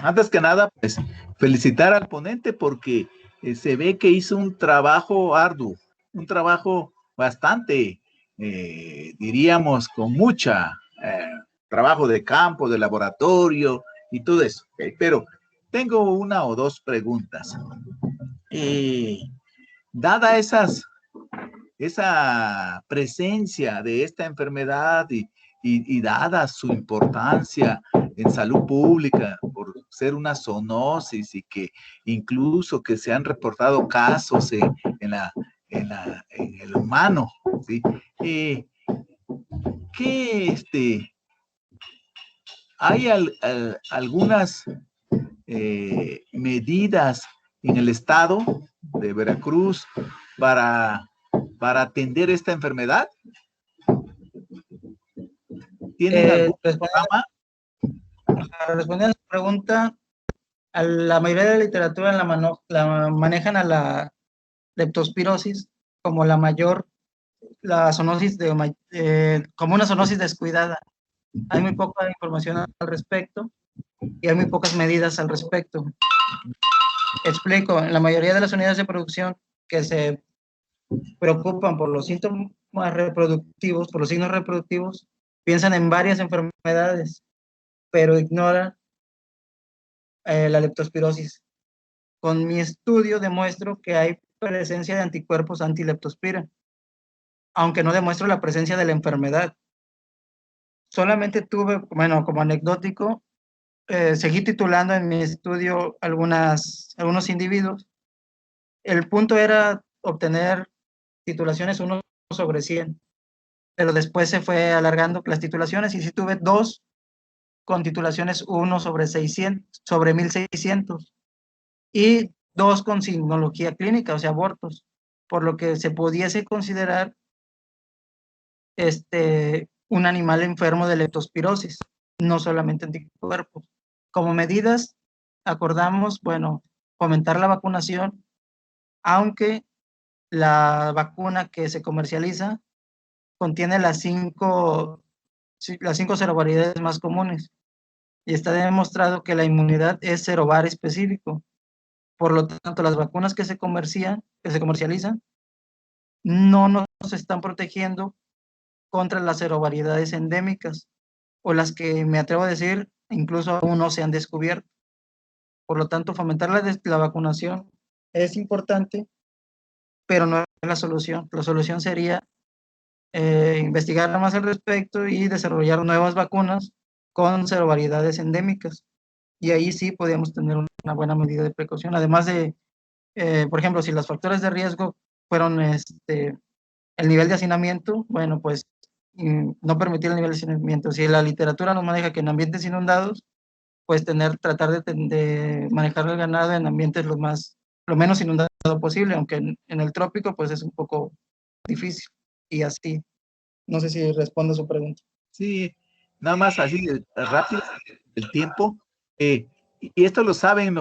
Antes que nada, pues felicitar al ponente porque se ve que hizo un trabajo arduo, un trabajo bastante, diríamos, con mucha trabajo de campo, de laboratorio y todo eso. ¿Okay? Pero tengo una o dos preguntas. Dada esa presencia de esta enfermedad y dada su importancia en salud pública por ser una zoonosis y que incluso que se han reportado casos en el humano, ¿sí? ¿Hay algunas medidas en el estado de Veracruz para atender esta enfermedad? ¿Tienen algún programa? Para responder a su pregunta, la mayoría de la literatura la manejan a la leptospirosis como la zoonosis como una zoonosis descuidada. Hay muy poca información al respecto y hay muy pocas medidas al respecto. Explico, en la mayoría de las unidades de producción que se preocupan por los síntomas reproductivos, por los signos reproductivos, piensan en varias enfermedades, pero ignoran la leptospirosis. Con mi estudio demuestro que hay presencia de anticuerpos antileptospira, aunque no demuestro la presencia de la enfermedad. Solamente tuve, bueno, como anecdótico, seguí titulando en mi estudio algunos individuos. El punto era obtener titulaciones 1/100, pero después se fue alargando las titulaciones y sí tuve 2 con titulaciones 1/600, sobre 1600 y 2 con signología clínica, o sea, abortos, por lo que se pudiese considerar un animal enfermo de leptospirosis, no solamente anticuerpos. Como medidas, acordamos, bueno, fomentar la vacunación, aunque la vacuna que se comercializa contiene las 5 serovariedades más comunes y está demostrado que la inmunidad es serovar específico. Por lo tanto, las vacunas que se comercializan no nos están protegiendo contra las serovariedades endémicas o las que me atrevo a decir incluso aún no se han descubierto. Por lo tanto, fomentar la vacunación es importante, pero no es la solución. La solución sería investigar más al respecto y desarrollar nuevas vacunas con serovariedades endémicas. Y ahí sí podríamos tener una buena medida de precaución. Además de, por ejemplo, si los factores de riesgo fueron el nivel de hacinamiento, bueno, pues no permitir el nivel de hacinamiento. Si la literatura nos maneja que en ambientes inundados, pues tratar de manejar el ganado en ambientes lo menos inundado posible, aunque en el trópico pues es un poco difícil. Y así, no sé si respondo a su pregunta. Sí, nada más así rápido el tiempo. Y esto lo saben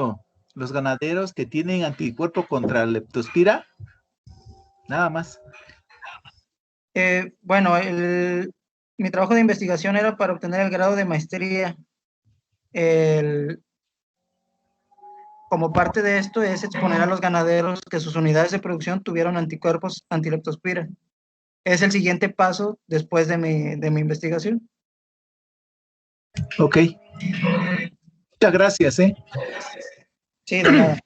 los ganaderos que tienen anticuerpo contra leptospira. Nada más. Bueno, mi trabajo de investigación era para obtener el grado de maestría. Como parte de esto es exponer a los ganaderos que sus unidades de producción tuvieron anticuerpos antileptospira. es el siguiente paso después de mi investigación. Ok. Muchas gracias, ¿eh? Sí, de nada.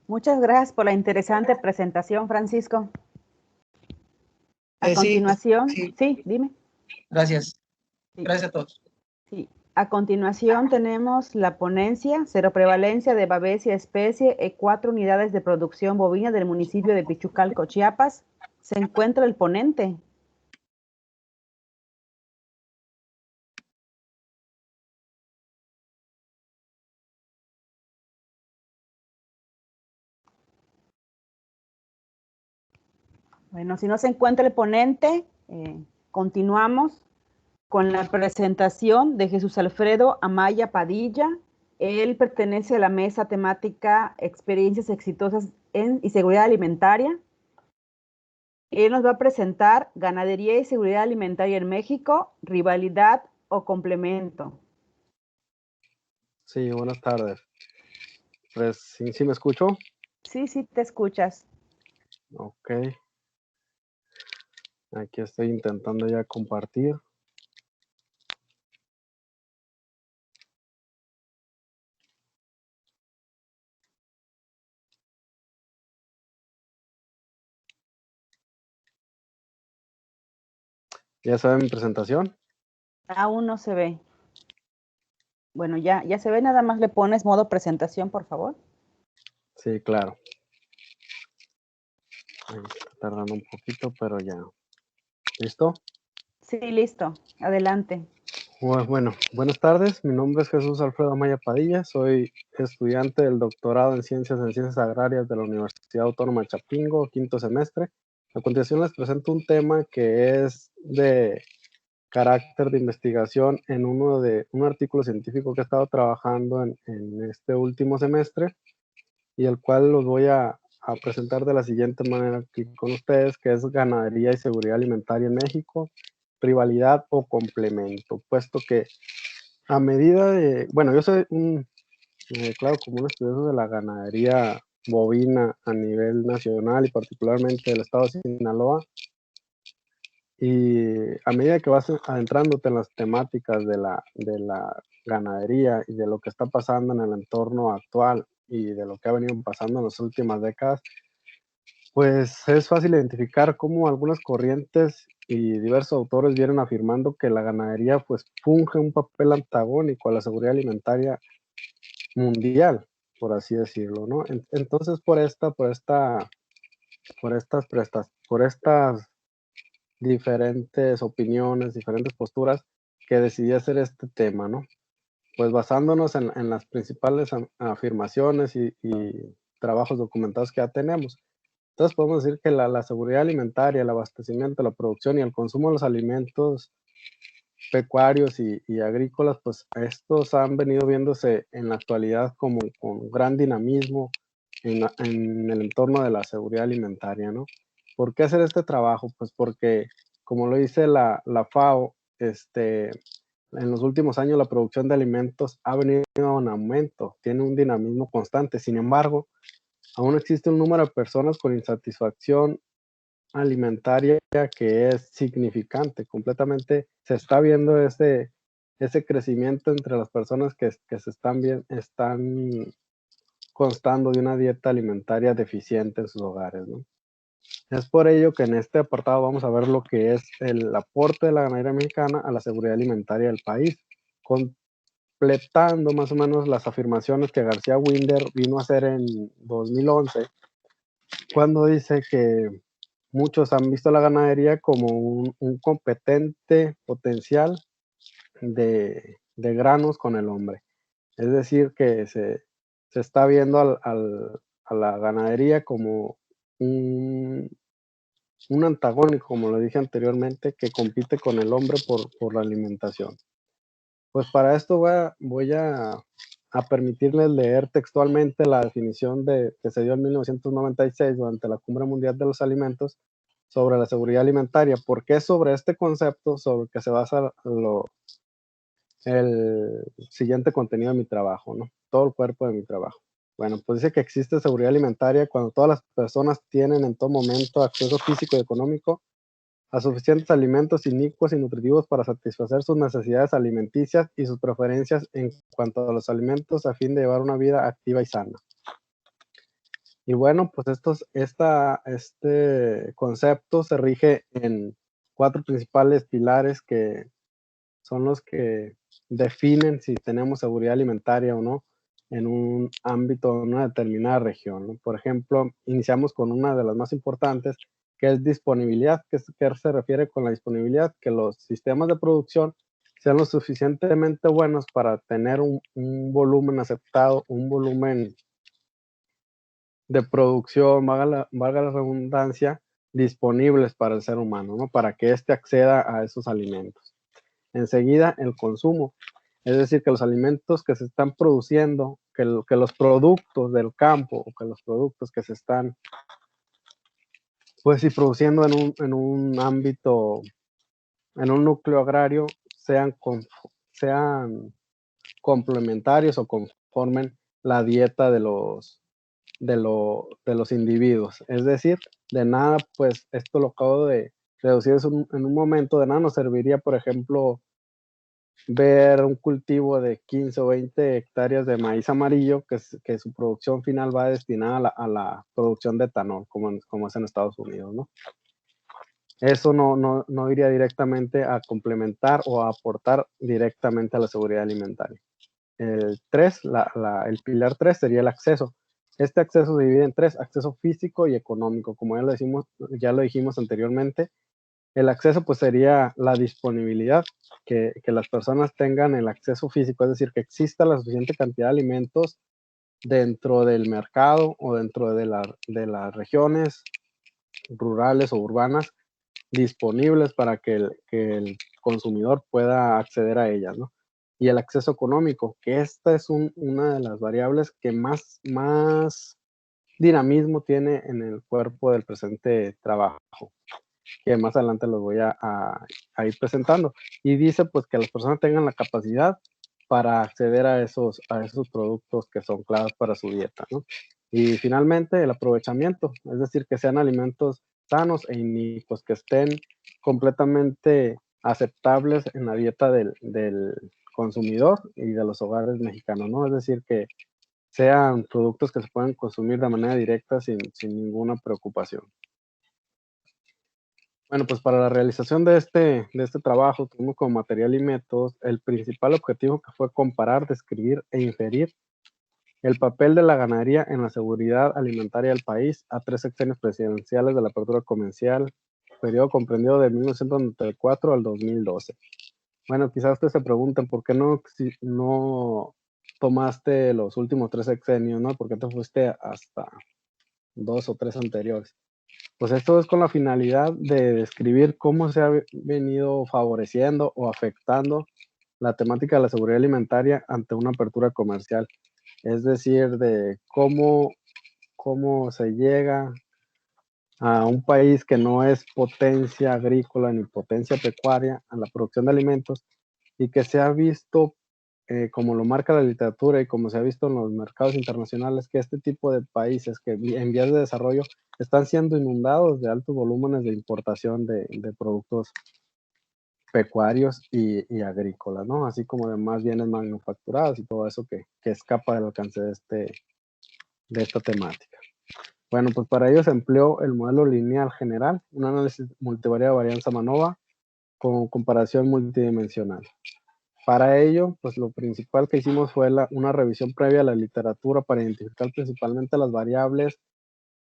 Muchas gracias por la interesante presentación, Francisco. A continuación, sí, dime. Gracias. Sí. Gracias a todos. Sí. A continuación tenemos la ponencia Seroprevalencia de Babesia especie e 4 unidades de producción bovina del municipio de Pichucalco, Chiapas. Se encuentra el ponente. Bueno, si no se encuentra el ponente, continuamos con la presentación de Jesús Alfredo Amaya Padilla. Él pertenece a la mesa temática Experiencias exitosas y seguridad alimentaria. Él nos va a presentar Ganadería y seguridad alimentaria en México, rivalidad o complemento. Sí, buenas tardes. Pues, ¿sí me escucho? Sí, te escuchas. Ok. Aquí estoy intentando ya compartir. ¿Ya saben mi presentación? Aún no se ve. Bueno, ya se ve, nada más le pones modo presentación, por favor. Sí, claro. Ahí está tardando un poquito, pero ya. ¿Listo? Sí, listo. Adelante. Bueno, buenas tardes. Mi nombre es Jesús Alfredo Amaya Padilla. Soy estudiante del doctorado en Ciencias Agrarias de la Universidad Autónoma de Chapingo, 5º semestre. A continuación les presento un tema que es de carácter de investigación en un artículo científico que he estado trabajando en este último semestre y el cual los voy a presentar de la siguiente manera aquí con ustedes, que es ganadería y seguridad alimentaria en México, rivalidad o complemento, puesto que a medida de, bueno, yo soy claro, como un estudioso de la ganadería bovina a nivel nacional y particularmente del estado de Sinaloa, y a medida que vas adentrándote en las temáticas de la ganadería y de lo que está pasando en el entorno actual y de lo que ha venido pasando en las últimas décadas, pues es fácil identificar cómo algunas corrientes y diversos autores vienen afirmando que la ganadería pues funge un papel antagónico a la seguridad alimentaria mundial, por así decirlo, ¿no? Entonces por estas diferentes opiniones, diferentes posturas, que decidí hacer este tema, ¿no? Pues basándonos en las principales afirmaciones y trabajos documentados que ya tenemos. Entonces podemos decir que la seguridad alimentaria, el abastecimiento, la producción y el consumo de los alimentos pecuarios y agrícolas, pues estos han venido viéndose en la actualidad como con gran dinamismo en el entorno de la seguridad alimentaria, ¿no? ¿Por qué hacer este trabajo? Pues porque, como lo dice la FAO, en los últimos años la producción de alimentos ha venido en aumento, tiene un dinamismo constante. Sin embargo, aún existe un número de personas con insatisfacción alimentaria que es significante, completamente se está viendo ese crecimiento entre las personas que se están constando de una dieta alimentaria deficiente en sus hogares, ¿no? Es por ello que en este apartado vamos a ver lo que es el aporte de la ganadería mexicana a la seguridad alimentaria del país, completando más o menos las afirmaciones que García Winder vino a hacer en 2011, cuando dice que muchos han visto la ganadería como un competente potencial de granos con el hombre. Es decir, que se está viendo a la ganadería como un antagónico, como lo dije anteriormente, que compite con el hombre por la alimentación. Pues para esto voy a permitirles leer textualmente la definición que se dio en 1996 durante la Cumbre Mundial de los Alimentos sobre la seguridad alimentaria, porque es sobre este concepto sobre el que se basa el siguiente contenido de mi trabajo, ¿no? Todo el cuerpo de mi trabajo. Bueno, pues dice que existe seguridad alimentaria cuando todas las personas tienen en todo momento acceso físico y económico a suficientes alimentos inicuos y nutritivos para satisfacer sus necesidades alimenticias y sus preferencias en cuanto a los alimentos a fin de llevar una vida activa y sana. Y bueno, pues este concepto se rige en 4 principales pilares que son los que definen si tenemos seguridad alimentaria o no en un ámbito, en una determinada región, ¿no? Por ejemplo, iniciamos con una de las más importantes, que es disponibilidad, que se refiere con la disponibilidad, que los sistemas de producción sean lo suficientemente buenos para tener un volumen aceptado, un volumen de producción, valga la redundancia, disponibles para el ser humano, ¿no? Para que éste acceda a esos alimentos. Enseguida, el consumo, es decir, que los alimentos que se están produciendo, que los productos del campo o que los productos que se están, pues sí, produciendo en un ámbito, en un núcleo agrario, sean complementarios o conformen la dieta de los individuos. Es decir, de nada, pues esto lo acabo de reducir en un momento, de nada nos serviría, por ejemplo, ver un cultivo de 15 o 20 hectáreas de maíz amarillo, que su producción final va destinada a la producción de etanol, como es en Estados Unidos, ¿no? Eso no iría directamente a complementar o a aportar directamente a la seguridad alimentaria. El pilar 3 sería el acceso. Este acceso se divide en 3: acceso físico y económico. Como ya lo dijimos anteriormente, el acceso pues sería la disponibilidad, que las personas tengan el acceso físico, es decir, que exista la suficiente cantidad de alimentos dentro del mercado o dentro de las regiones rurales o urbanas disponibles para que el consumidor pueda acceder a ellas, ¿no? Y el acceso económico, que esta es una de las variables que más dinamismo tiene en el cuerpo del presente trabajo, que más adelante los voy a ir presentando. Y dice pues que las personas tengan la capacidad para acceder a esos productos que son claves para su dieta, ¿no? Y finalmente el aprovechamiento, es decir, que sean alimentos sanos e inicuos, que estén completamente aceptables en la dieta del consumidor y de los hogares mexicanos, ¿no? Es decir, que sean productos que se puedan consumir de manera directa sin ninguna preocupación. Bueno, pues para la realización de este trabajo tuvimos como material y métodos el principal objetivo, que fue comparar, describir e inferir el papel de la ganadería en la seguridad alimentaria del país a 3 sexenios presidenciales de la apertura comercial, periodo comprendido de 1994 al 2012. Bueno, quizás ustedes se pregunten por qué no tomaste los últimos 3 sexenios, ¿no? ¿Por qué te fuiste hasta 2 o 3 anteriores? Pues esto es con la finalidad de describir cómo se ha venido favoreciendo o afectando la temática de la seguridad alimentaria ante una apertura comercial. Es decir, de cómo se llega a un país que no es potencia agrícola ni potencia pecuaria a la producción de alimentos, y que se ha visto, como lo marca la literatura y como se ha visto en los mercados internacionales, que este tipo de países que en vías de desarrollo están siendo inundados de altos volúmenes de importación de productos pecuarios y agrícolas, ¿no? Así como de más bienes manufacturados y todo eso que escapa del alcance de esta temática. Bueno, pues para ello se empleó el modelo lineal general, un análisis multivariado de varianza MANOVA con comparación multidimensional. Para ello, pues lo principal que hicimos fue una revisión previa a la literatura para identificar principalmente las variables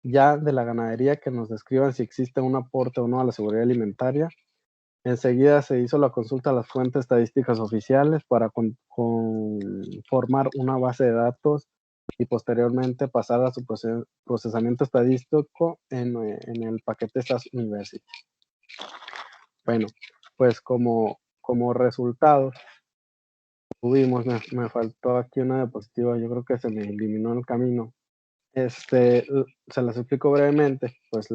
ya de la ganadería que nos describan si existe un aporte o no a la seguridad alimentaria. Enseguida se hizo la consulta a las fuentes estadísticas oficiales para formar una base de datos y posteriormente pasar a su procesamiento estadístico en el paquete SAS University. Bueno, pues como resultado tuvimos, me faltó aquí una diapositiva, yo creo que se me eliminó en el camino. Se las explico brevemente, pues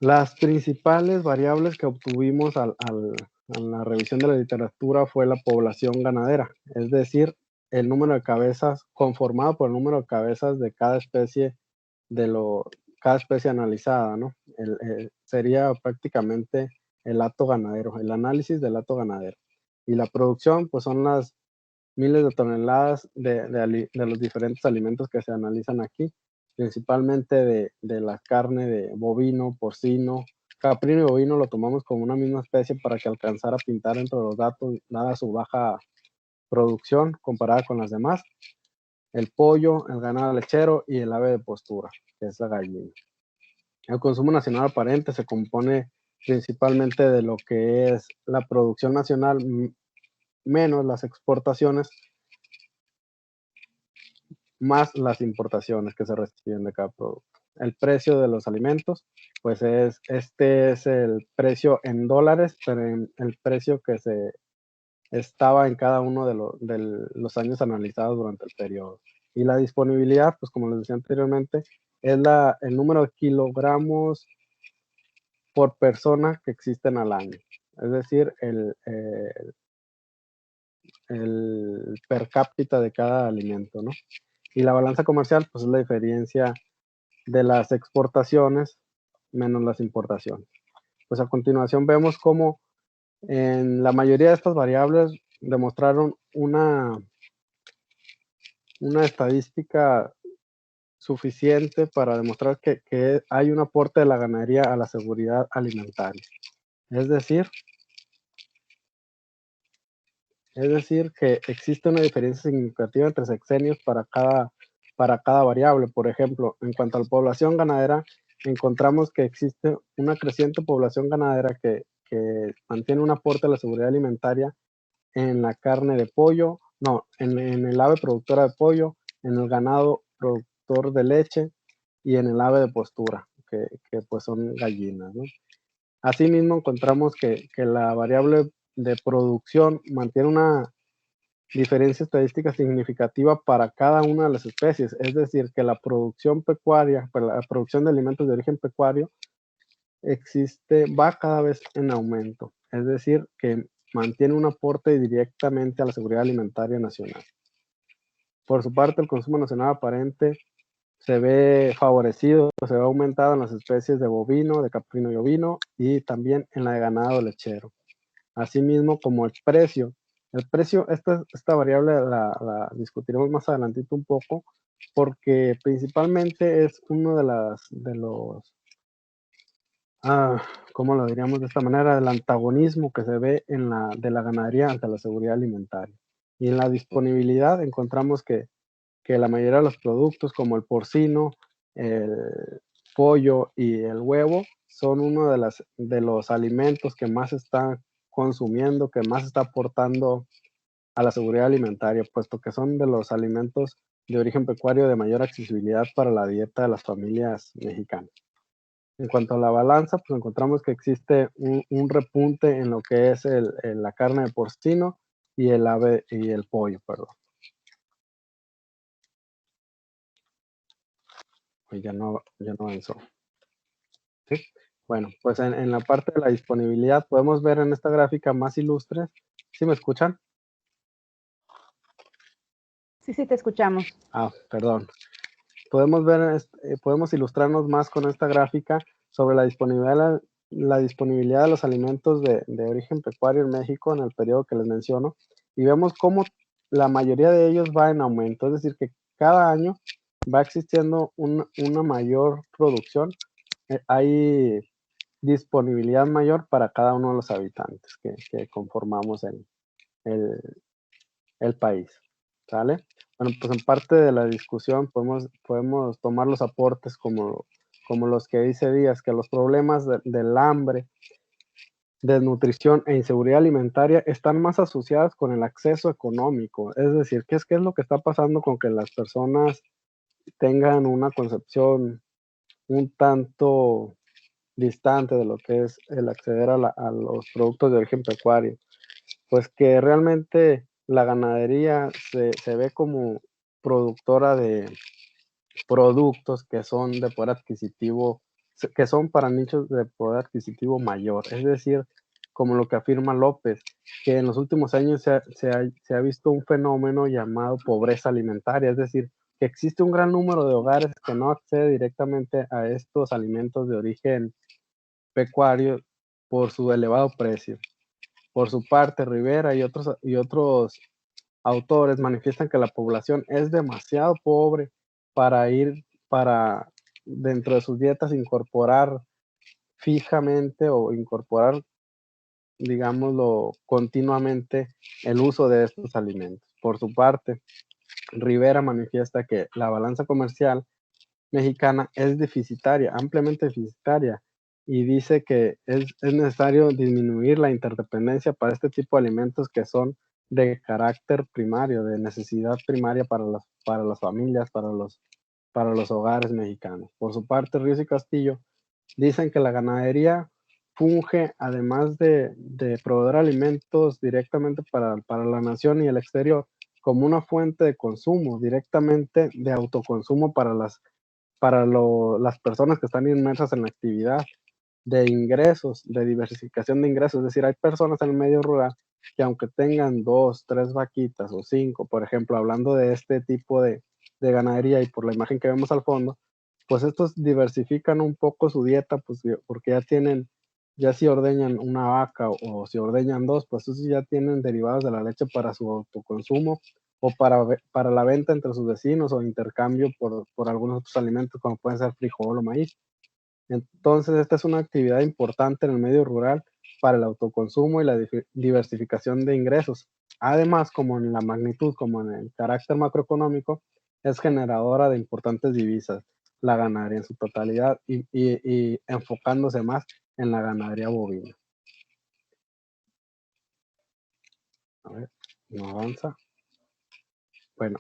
las principales variables que obtuvimos en la revisión de la literatura fue la población ganadera, es decir, el número de cabezas, conformado por el número de cabezas de cada especie cada especie analizada, ¿no? Sería prácticamente el hato ganadero, el análisis del hato ganadero. Y la producción, pues son las miles de toneladas de los diferentes alimentos que se analizan aquí, principalmente de la carne de bovino, porcino, caprino y bovino lo tomamos como una misma especie para que alcanzara a pintar entre los datos, dada su baja producción comparada con las demás. El pollo, el ganado lechero y el ave de postura, que es la gallina. El consumo nacional aparente se compone principalmente de lo que es la producción nacional menos las exportaciones, más las importaciones que se reciben de cada producto. El precio de los alimentos, pues este es el precio en dólares, pero el precio que se estaba en cada uno de los años analizados durante el periodo. Y la disponibilidad, pues como les decía anteriormente, es el número de kilogramos por persona que existen al año. Es decir, el per cápita de cada alimento, ¿no? Y la balanza comercial, pues es la diferencia de las exportaciones menos las importaciones. Pues a continuación vemos cómo en la mayoría de estas variables demostraron una estadística suficiente para demostrar que hay un aporte de la ganadería a la seguridad alimentaria. Es decir, que existe una diferencia significativa entre sexenios para cada variable. Por ejemplo, en cuanto a la población ganadera, encontramos que existe una creciente población ganadera que mantiene un aporte a la seguridad alimentaria en la carne de pollo, no, en el ave productora de pollo, en el ganado productor de leche y en el ave de postura, que pues son gallinas, ¿no? Asimismo, encontramos que la variable de producción mantiene una diferencia estadística significativa para cada una de las especies, es decir, que la producción pecuaria, la producción de alimentos de origen pecuario va cada vez en aumento, es decir, que mantiene un aporte directamente a la seguridad alimentaria nacional. Por su parte, el consumo nacional aparente se ve favorecido, se ve aumentado en las especies de bovino, de caprino y ovino y también en la de ganado lechero. Asimismo, como el precio, esta variable la discutiremos más adelantito un poco, porque principalmente es uno de los ¿cómo lo diríamos de esta manera? El antagonismo que se ve de la ganadería ante la seguridad alimentaria. Y en la disponibilidad encontramos que la mayoría de los productos como el porcino, el pollo y el huevo son uno de los alimentos que más están consumiendo, que más está aportando a la seguridad alimentaria, puesto que son de los alimentos de origen pecuario de mayor accesibilidad para la dieta de las familias mexicanas. En cuanto a la balanza, pues encontramos que existe un repunte en lo que es la carne de porcino y el ave y el pollo, perdón. Pues ya no avanzó. ¿Sí? Bueno, pues en la parte de la disponibilidad podemos ver en esta gráfica más ilustres. ¿Sí me escuchan? Sí, te escuchamos. Perdón. Podemos ilustrarnos más con esta gráfica sobre la disponibilidad de los alimentos de origen pecuario en México en el periodo que les menciono, y vemos cómo la mayoría de ellos va en aumento, es decir, que cada año va existiendo una mayor producción, hay disponibilidad mayor para cada uno de los habitantes que conformamos el país, ¿sale? Bueno, pues en parte de la discusión podemos tomar los aportes como los que dice Díaz, que los problemas del hambre, desnutrición e inseguridad alimentaria están más asociadas con el acceso económico. Es decir, ¿qué es lo que está pasando con que las personas tengan una concepción un tanto distante de lo que es el acceder a los productos de origen pecuario? Pues que realmente la ganadería se ve como productora de productos que son de poder adquisitivo, que son para nichos de poder adquisitivo mayor. Es decir, como lo que afirma López, que en los últimos años se ha visto un fenómeno llamado pobreza alimentaria, es decir, que existe un gran número de hogares que no accede directamente a estos alimentos de origen pecuario por su elevado precio. Por su parte, Rivera y otros autores manifiestan que la población es demasiado pobre para dentro de sus dietas incorporar fijamente o incorporar, digámoslo, continuamente el uso de estos alimentos. Por su parte, Rivera manifiesta que la balanza comercial mexicana es deficitaria, ampliamente deficitaria, y dice que es necesario disminuir la interdependencia para este tipo de alimentos que son de carácter primario, de necesidad primaria para las familias, para los hogares mexicanos. Por su parte, Ríos y Castillo dicen que la ganadería funge, además de proveer alimentos directamente para la nación y el exterior, como una fuente de consumo, directamente de autoconsumo para las personas que están inmersas en la actividad, de ingresos, de diversificación de ingresos. Es decir, hay personas en el medio rural que aunque tengan 2, 3 vaquitas o 5, por ejemplo, hablando de este tipo de ganadería y por la imagen que vemos al fondo, pues estos diversifican un poco su dieta, pues porque ya si ordeñan una vaca o si ordeñan 2, pues esos ya tienen derivados de la leche para su autoconsumo o para la venta entre sus vecinos o intercambio por algunos otros alimentos como pueden ser frijol o maíz. Entonces, esta es una actividad importante en el medio rural para el autoconsumo y la diversificación de ingresos. Además, como en la magnitud, como en el carácter macroeconómico, es generadora de importantes divisas, la ganadería en su totalidad y enfocándose más en la ganadería bovina. A ver, no avanza. Bueno,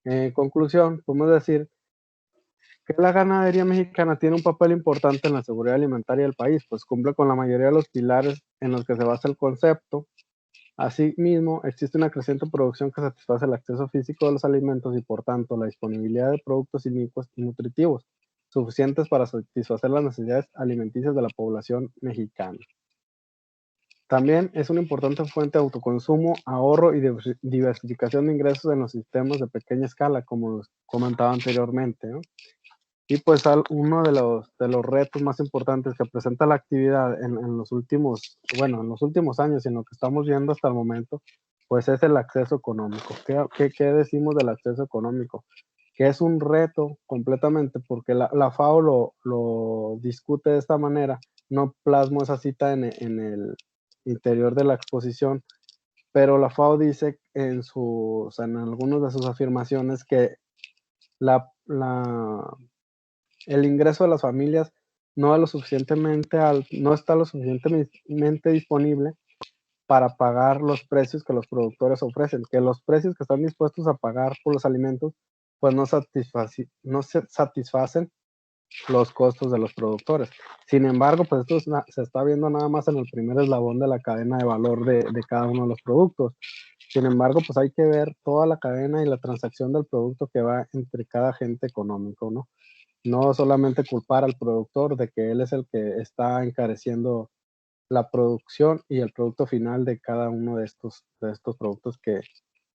en conclusión, podemos decir que la ganadería mexicana tiene un papel importante en la seguridad alimentaria del país, pues cumple con la mayoría de los pilares en los que se basa el concepto. Asimismo, existe una creciente producción que satisface el acceso físico de los alimentos y, por tanto, la disponibilidad de productos inicuos y nutritivos, suficientes para satisfacer las necesidades alimenticias de la población mexicana. También es una importante fuente de autoconsumo, ahorro y diversificación de ingresos en los sistemas de pequeña escala, como comentaba anteriormente, ¿no? Y pues uno de los retos más importantes que presenta la actividad en los últimos años y en lo que estamos viendo hasta el momento, pues es el acceso económico. ¿Qué decimos del acceso económico? Que es un reto completamente, porque la FAO lo discute de esta manera. No plasmo esa cita en el interior de la exposición, pero la FAO dice en algunas de sus afirmaciones que el ingreso de las familias no está lo suficientemente disponible para pagar los precios que los productores ofrecen, que los precios que están dispuestos a pagar por los alimentos, pues no satisfacen los costos de los productores. Sin embargo, pues esto se está viendo nada más en el primer eslabón de la cadena de valor de cada uno de los productos. Sin embargo, pues hay que ver toda la cadena y la transacción del producto que va entre cada agente económico, ¿no? No solamente culpar al productor de que él es el que está encareciendo la producción y el producto final de cada uno de estos productos que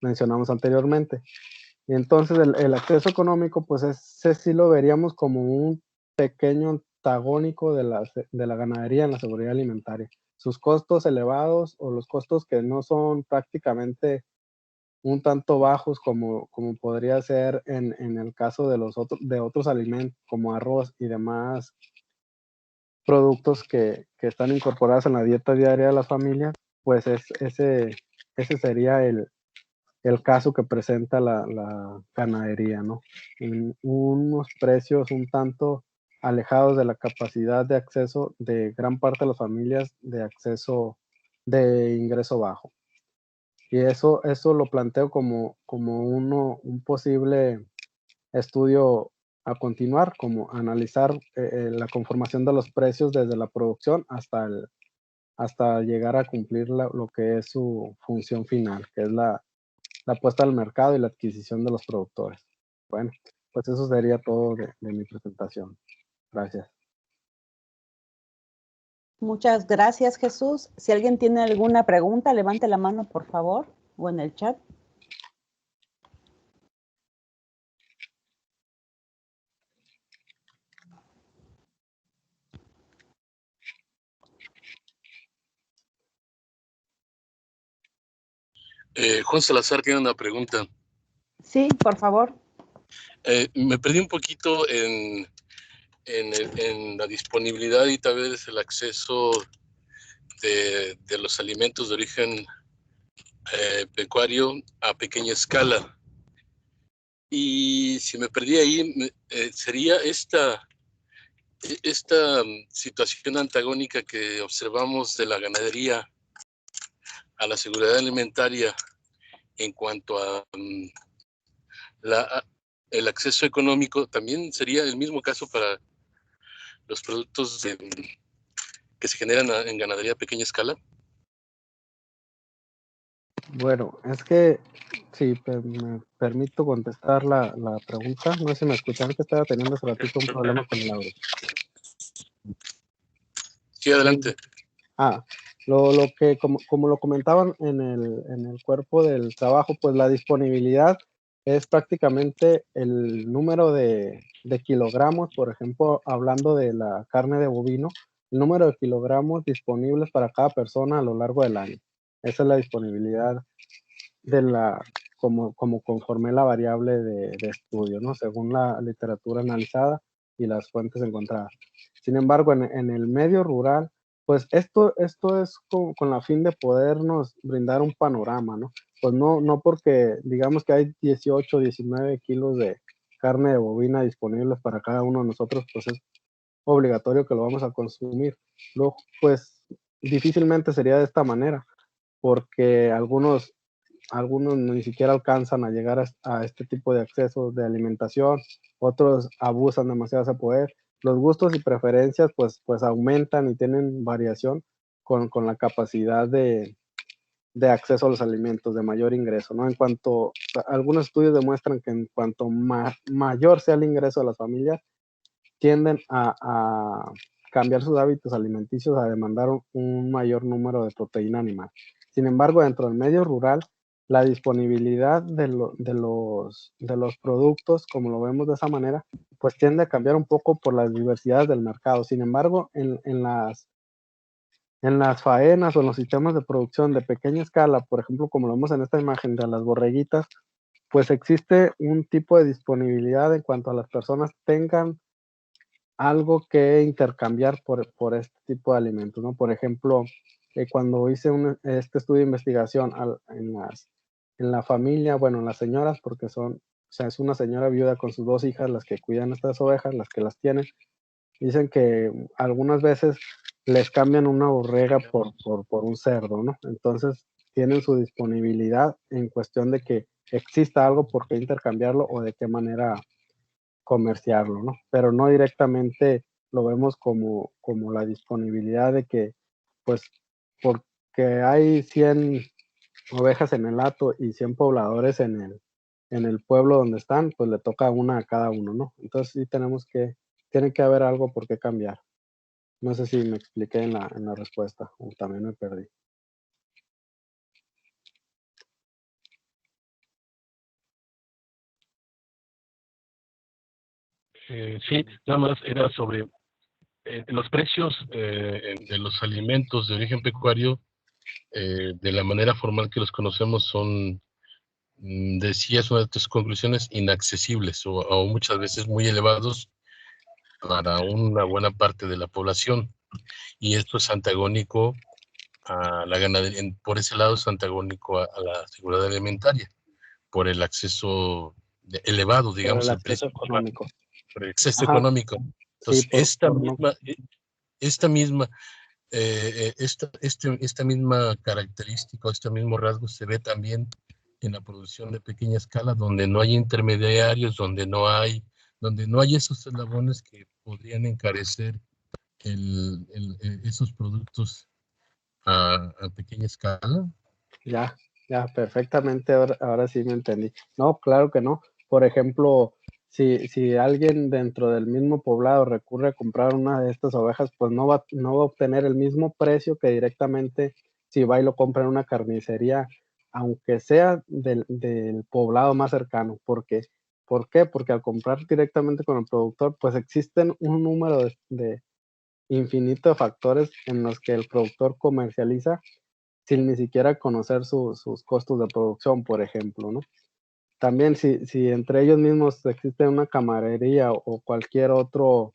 mencionamos anteriormente. Y entonces el acceso económico, pues ese sí lo veríamos como un pequeño antagónico de la ganadería en la seguridad alimentaria. Sus costos elevados o los costos que no son prácticamente un tanto bajos como podría ser en el caso de otros alimentos como arroz y demás productos que están incorporados en la dieta diaria de las familias, pues ese sería el caso que presenta la ganadería, ¿no? En unos precios un tanto alejados de la capacidad de acceso de gran parte de las familias de acceso de ingreso bajo. Y eso lo planteo como un posible estudio a continuar, como analizar la conformación de los precios desde la producción hasta llegar a cumplir lo que es su función final, que es la puesta al mercado y la adquisición de los productores. Bueno, pues eso sería todo de mi presentación. Gracias. Muchas gracias, Jesús. Si alguien tiene alguna pregunta, levante la mano, por favor, o en el chat. Juan Salazar tiene una pregunta. Sí, por favor. Me perdí un poquito en la disponibilidad y tal vez el acceso de los alimentos de origen pecuario a pequeña escala. Y si me perdí ahí, sería esta situación antagónica que observamos de la ganadería a la seguridad alimentaria en cuanto a el acceso económico, también sería el mismo caso para los productos que se generan en ganadería a pequeña escala. Bueno, es que si me permito contestar la pregunta, no sé si me escucharon, que estaba teniendo hace ratito un problema con el audio. Sí, adelante. Lo que, como lo comentaban en el cuerpo del trabajo, pues la disponibilidad es prácticamente el número de kilogramos, por ejemplo, hablando de la carne de bovino, el número de kilogramos disponibles para cada persona a lo largo del año. Esa es la disponibilidad como conforme la variable de estudio, ¿no? Según la literatura analizada y las fuentes encontradas. Sin embargo, en el medio rural, pues esto es con la fin de podernos brindar un panorama, ¿no? Pues no porque digamos que hay 18, 19 kilos de carne de bovina disponibles para cada uno de nosotros, pues es obligatorio que lo vamos a consumir. Luego, pues difícilmente sería de esta manera, porque algunos ni siquiera alcanzan a llegar a este tipo de accesos de alimentación, otros abusan demasiado de ese poder. Los gustos y preferencias pues aumentan y tienen variación con la capacidad de acceso a los alimentos, de mayor ingreso, ¿no? Algunos estudios demuestran que en cuanto mayor sea el ingreso de las familias, tienden a cambiar sus hábitos alimenticios, a demandar un mayor número de proteína animal. Sin embargo, dentro del medio rural, la disponibilidad de los productos, como lo vemos de esa manera, pues tiende a cambiar un poco por las diversidades del mercado. Sin embargo, en las faenas o en los sistemas de producción de pequeña escala, por ejemplo, como lo vemos en esta imagen de las borreguitas, pues existe un tipo de disponibilidad en cuanto a las personas tengan algo que intercambiar por este tipo de alimentos, ¿no? Por ejemplo, cuando hice este estudio de investigación en la familia, bueno, en las señoras, porque o sea, es una señora viuda con sus 2 hijas las que cuidan estas ovejas, las que las tienen, dicen que algunas veces les cambian una borrega por un cerdo, ¿no? Entonces, tienen su disponibilidad en cuestión de que exista algo por qué intercambiarlo o de qué manera comerciarlo, ¿no? Pero no directamente lo vemos como la disponibilidad de que, pues, porque hay 100 ovejas en el hato y 100 pobladores en el pueblo donde están, pues le toca una a cada uno, ¿no? Entonces sí tiene que haber algo por qué cambiar. No sé si me expliqué en la respuesta o también me perdí. Sí, nada más era sobre los precios de los alimentos de origen pecuario, de la manera formal que los conocemos, son, decías una de tus conclusiones, inaccesibles o muchas veces muy elevados para una buena parte de la población. Y esto es antagónico a la ganadería, por ese lado es antagónico a la seguridad alimentaria, por el acceso elevado, digamos, Por el el acceso precio, económico. por el acceso Ajá, económico. sí, Entonces, esta misma característica, este mismo rasgo se ve también en la producción de pequeña escala, donde no hay intermediarios, donde no hay esos eslabones que podrían encarecer esos productos a pequeña escala. Ya, perfectamente, ahora sí me entendí. No, claro que no. Por ejemplo, si alguien dentro del mismo poblado recurre a comprar una de estas ovejas, pues no va a obtener el mismo precio que directamente si va y lo compra en una carnicería, aunque sea del poblado más cercano. ¿Por qué? Porque al comprar directamente con el productor, pues existen un número de infinito de factores en los que el productor comercializa sin ni siquiera conocer sus costos de producción, por ejemplo, ¿no? También si entre ellos mismos existe una camaradería o cualquier otro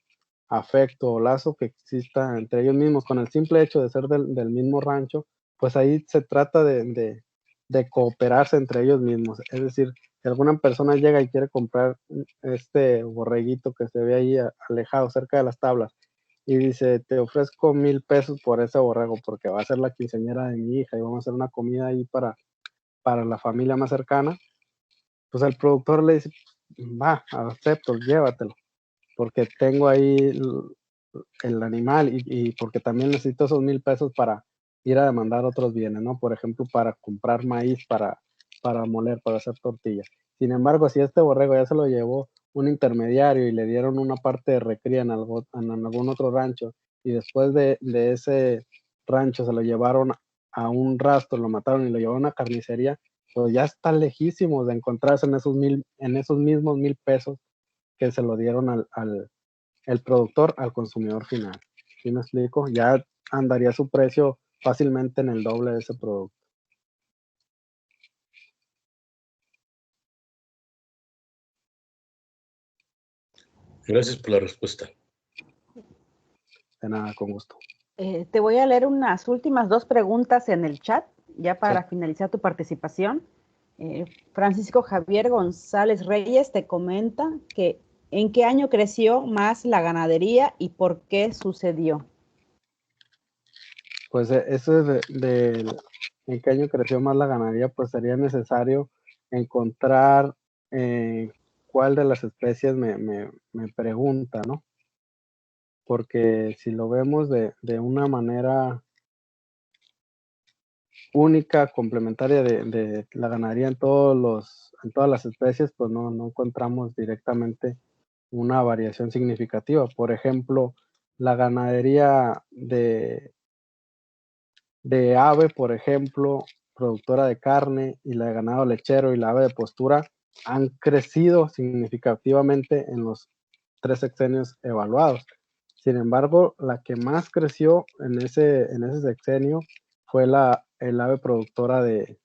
afecto o lazo que exista entre ellos mismos, con el simple hecho de ser del mismo rancho, pues ahí se trata de cooperarse entre ellos mismos. Es decir, si alguna persona llega y quiere comprar este borreguito que se ve ahí alejado cerca de las tablas y dice, te ofrezco 1,000 pesos por ese borrego porque va a ser la quinceañera de mi hija y vamos a hacer una comida ahí para la familia más cercana, pues el productor le dice, va, acepto, llévatelo, porque tengo ahí el animal y porque también necesito esos 1,000 pesos para ir a demandar otros bienes, ¿no? Por ejemplo, para comprar maíz, para moler, para hacer tortillas. Sin embargo, si este borrego ya se lo llevó un intermediario y le dieron una parte de recría en algún otro rancho y después de ese rancho se lo llevaron a un rastro, lo mataron y lo llevaron a una carnicería, pues ya está lejísimo de encontrarse en esos mismos 1,000 pesos que se lo dieron el productor al consumidor final. ¿Sí me explico? Ya andaría su precio fácilmente en el doble de ese producto. Gracias por la respuesta. De nada, con gusto. Te voy a leer unas últimas 2 preguntas en el chat, ya para finalizar tu participación. Francisco Javier González Reyes te comenta que ¿en qué año creció más la ganadería y por qué sucedió? Pues eso es en qué año creció más la ganadería, pues sería necesario encontrar cuál de las especies me pregunta, ¿no? Porque si lo vemos de una manera única, complementaria de la ganadería en todas las especies, pues no encontramos directamente una variación significativa. Por ejemplo, la ganadería de ave, por ejemplo, productora de carne, y la de ganado lechero y la ave de postura han crecido significativamente en los 3 sexenios evaluados. Sin embargo, la que más creció en ese sexenio fue el ave productora de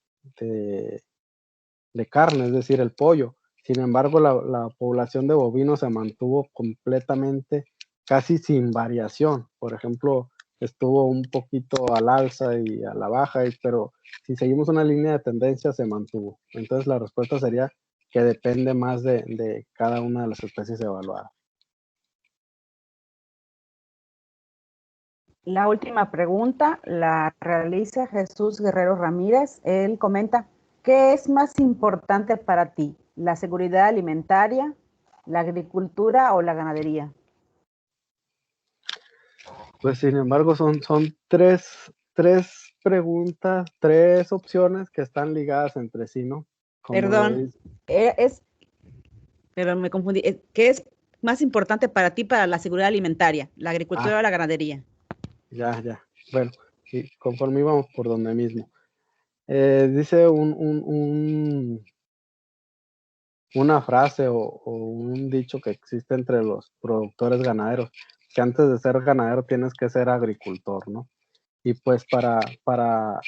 carne, es decir, el pollo. Sin embargo, la población de bovinos se mantuvo completamente casi sin variación. Por ejemplo, estuvo un poquito al alza y a la baja, pero si seguimos una línea de tendencia se mantuvo. Entonces la respuesta sería que depende más de cada una de las especies evaluadas. La última pregunta la realiza Jesús Guerrero Ramírez. Él comenta, ¿qué es más importante para ti? ¿La seguridad alimentaria, la agricultura o la ganadería? Pues sin embargo son tres preguntas, 3 opciones que están ligadas entre sí, ¿no? Perdón, pero me confundí. ¿Qué es más importante para ti para la seguridad alimentaria, la agricultura o la ganadería? Ya. Bueno, y conforme íbamos por donde mismo. Dice una frase o un dicho que existe entre los productores ganaderos, que antes de ser ganadero tienes que ser agricultor, ¿no? Y pues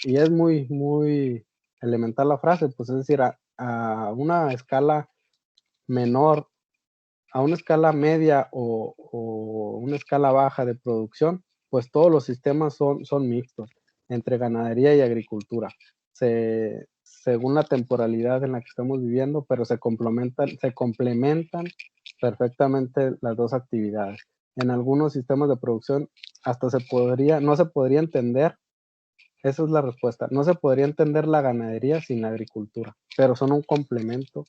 y es muy elemental la frase, pues es decir, a una escala menor, a una escala media o una escala baja de producción, pues todos los sistemas son mixtos entre ganadería y agricultura. Según la temporalidad en la que estamos viviendo, pero se complementan perfectamente las 2 actividades. En algunos sistemas de producción hasta no se podría entender, esa es la respuesta, no se podría entender la ganadería sin la agricultura, pero son un complemento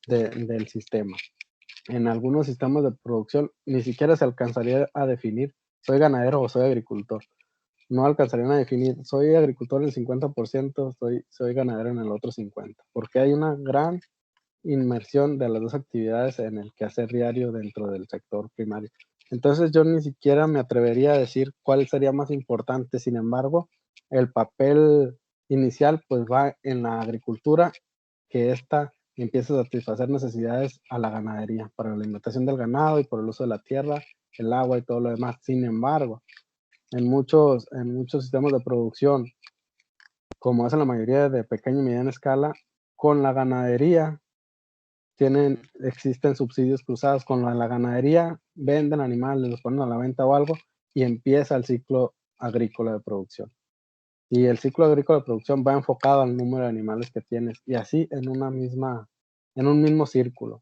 del sistema. En algunos sistemas de producción ni siquiera se alcanzaría a definir, soy ganadero o soy agricultor. No alcanzarían a definir, soy agricultor en el 50%, soy ganadero en el otro 50%, porque hay una gran inmersión de las dos actividades en el quehacer diario dentro del sector primario. Entonces yo ni siquiera me atrevería a decir cuál sería más importante. Sin embargo, el papel inicial pues va en la agricultura, que ésta empieza a satisfacer necesidades a la ganadería, para la alimentación del ganado y por el uso de la tierra, el agua y todo lo demás. Sin embargo, en muchos sistemas de producción, como es en la mayoría de pequeña y mediana escala, con la ganadería existen subsidios cruzados. Con la ganadería venden animales, los ponen a la venta o algo, y empieza el ciclo agrícola de producción. Y el ciclo agrícola de producción va enfocado al número de animales que tienes, y así en un mismo círculo.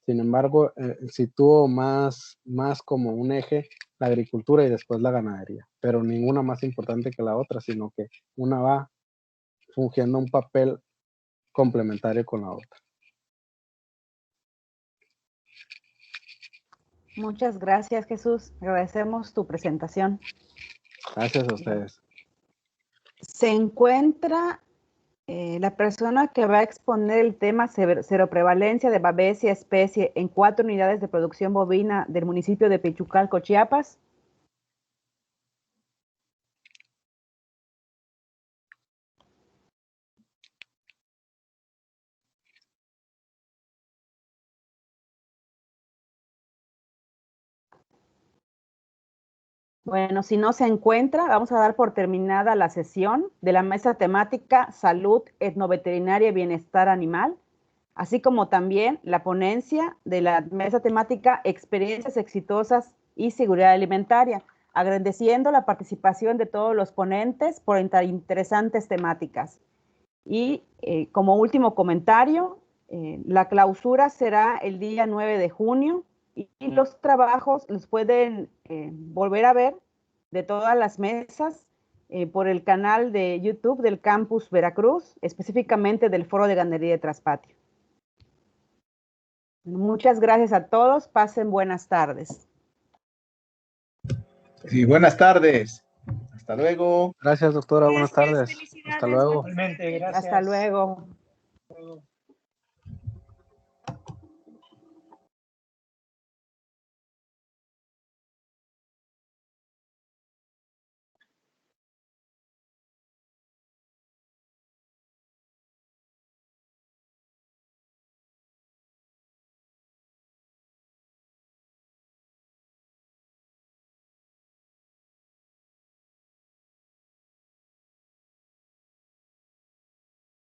Sin embargo, sitúo más como un eje la agricultura y después la ganadería, pero ninguna más importante que la otra, sino que una va fungiendo un papel complementario con la otra. Muchas gracias, Jesús. Agradecemos tu presentación. Gracias a ustedes. Se encuentra la persona que va a exponer el tema seroprevalencia de Babesia especie en 4 unidades de producción bovina del municipio de Pichucalco, Chiapas. Bueno, si no se encuentra, vamos a dar por terminada la sesión de la mesa temática Salud, Etnoveterinaria y Bienestar Animal, así como también la ponencia de la mesa temática Experiencias Exitosas y Seguridad Alimentaria, agradeciendo la participación de todos los ponentes por interesantes temáticas. Y como último comentario, la clausura será el día 9 de junio y los trabajos los pueden volver a ver de todas las mesas por el canal de YouTube del Campus Veracruz, específicamente del Foro de Ganadería de Traspatio. Muchas gracias a todos. Pasen buenas tardes. Sí, buenas tardes. Hasta luego. Gracias, doctora. Buenas tardes. Hasta luego. Igualmente, gracias. Hasta luego.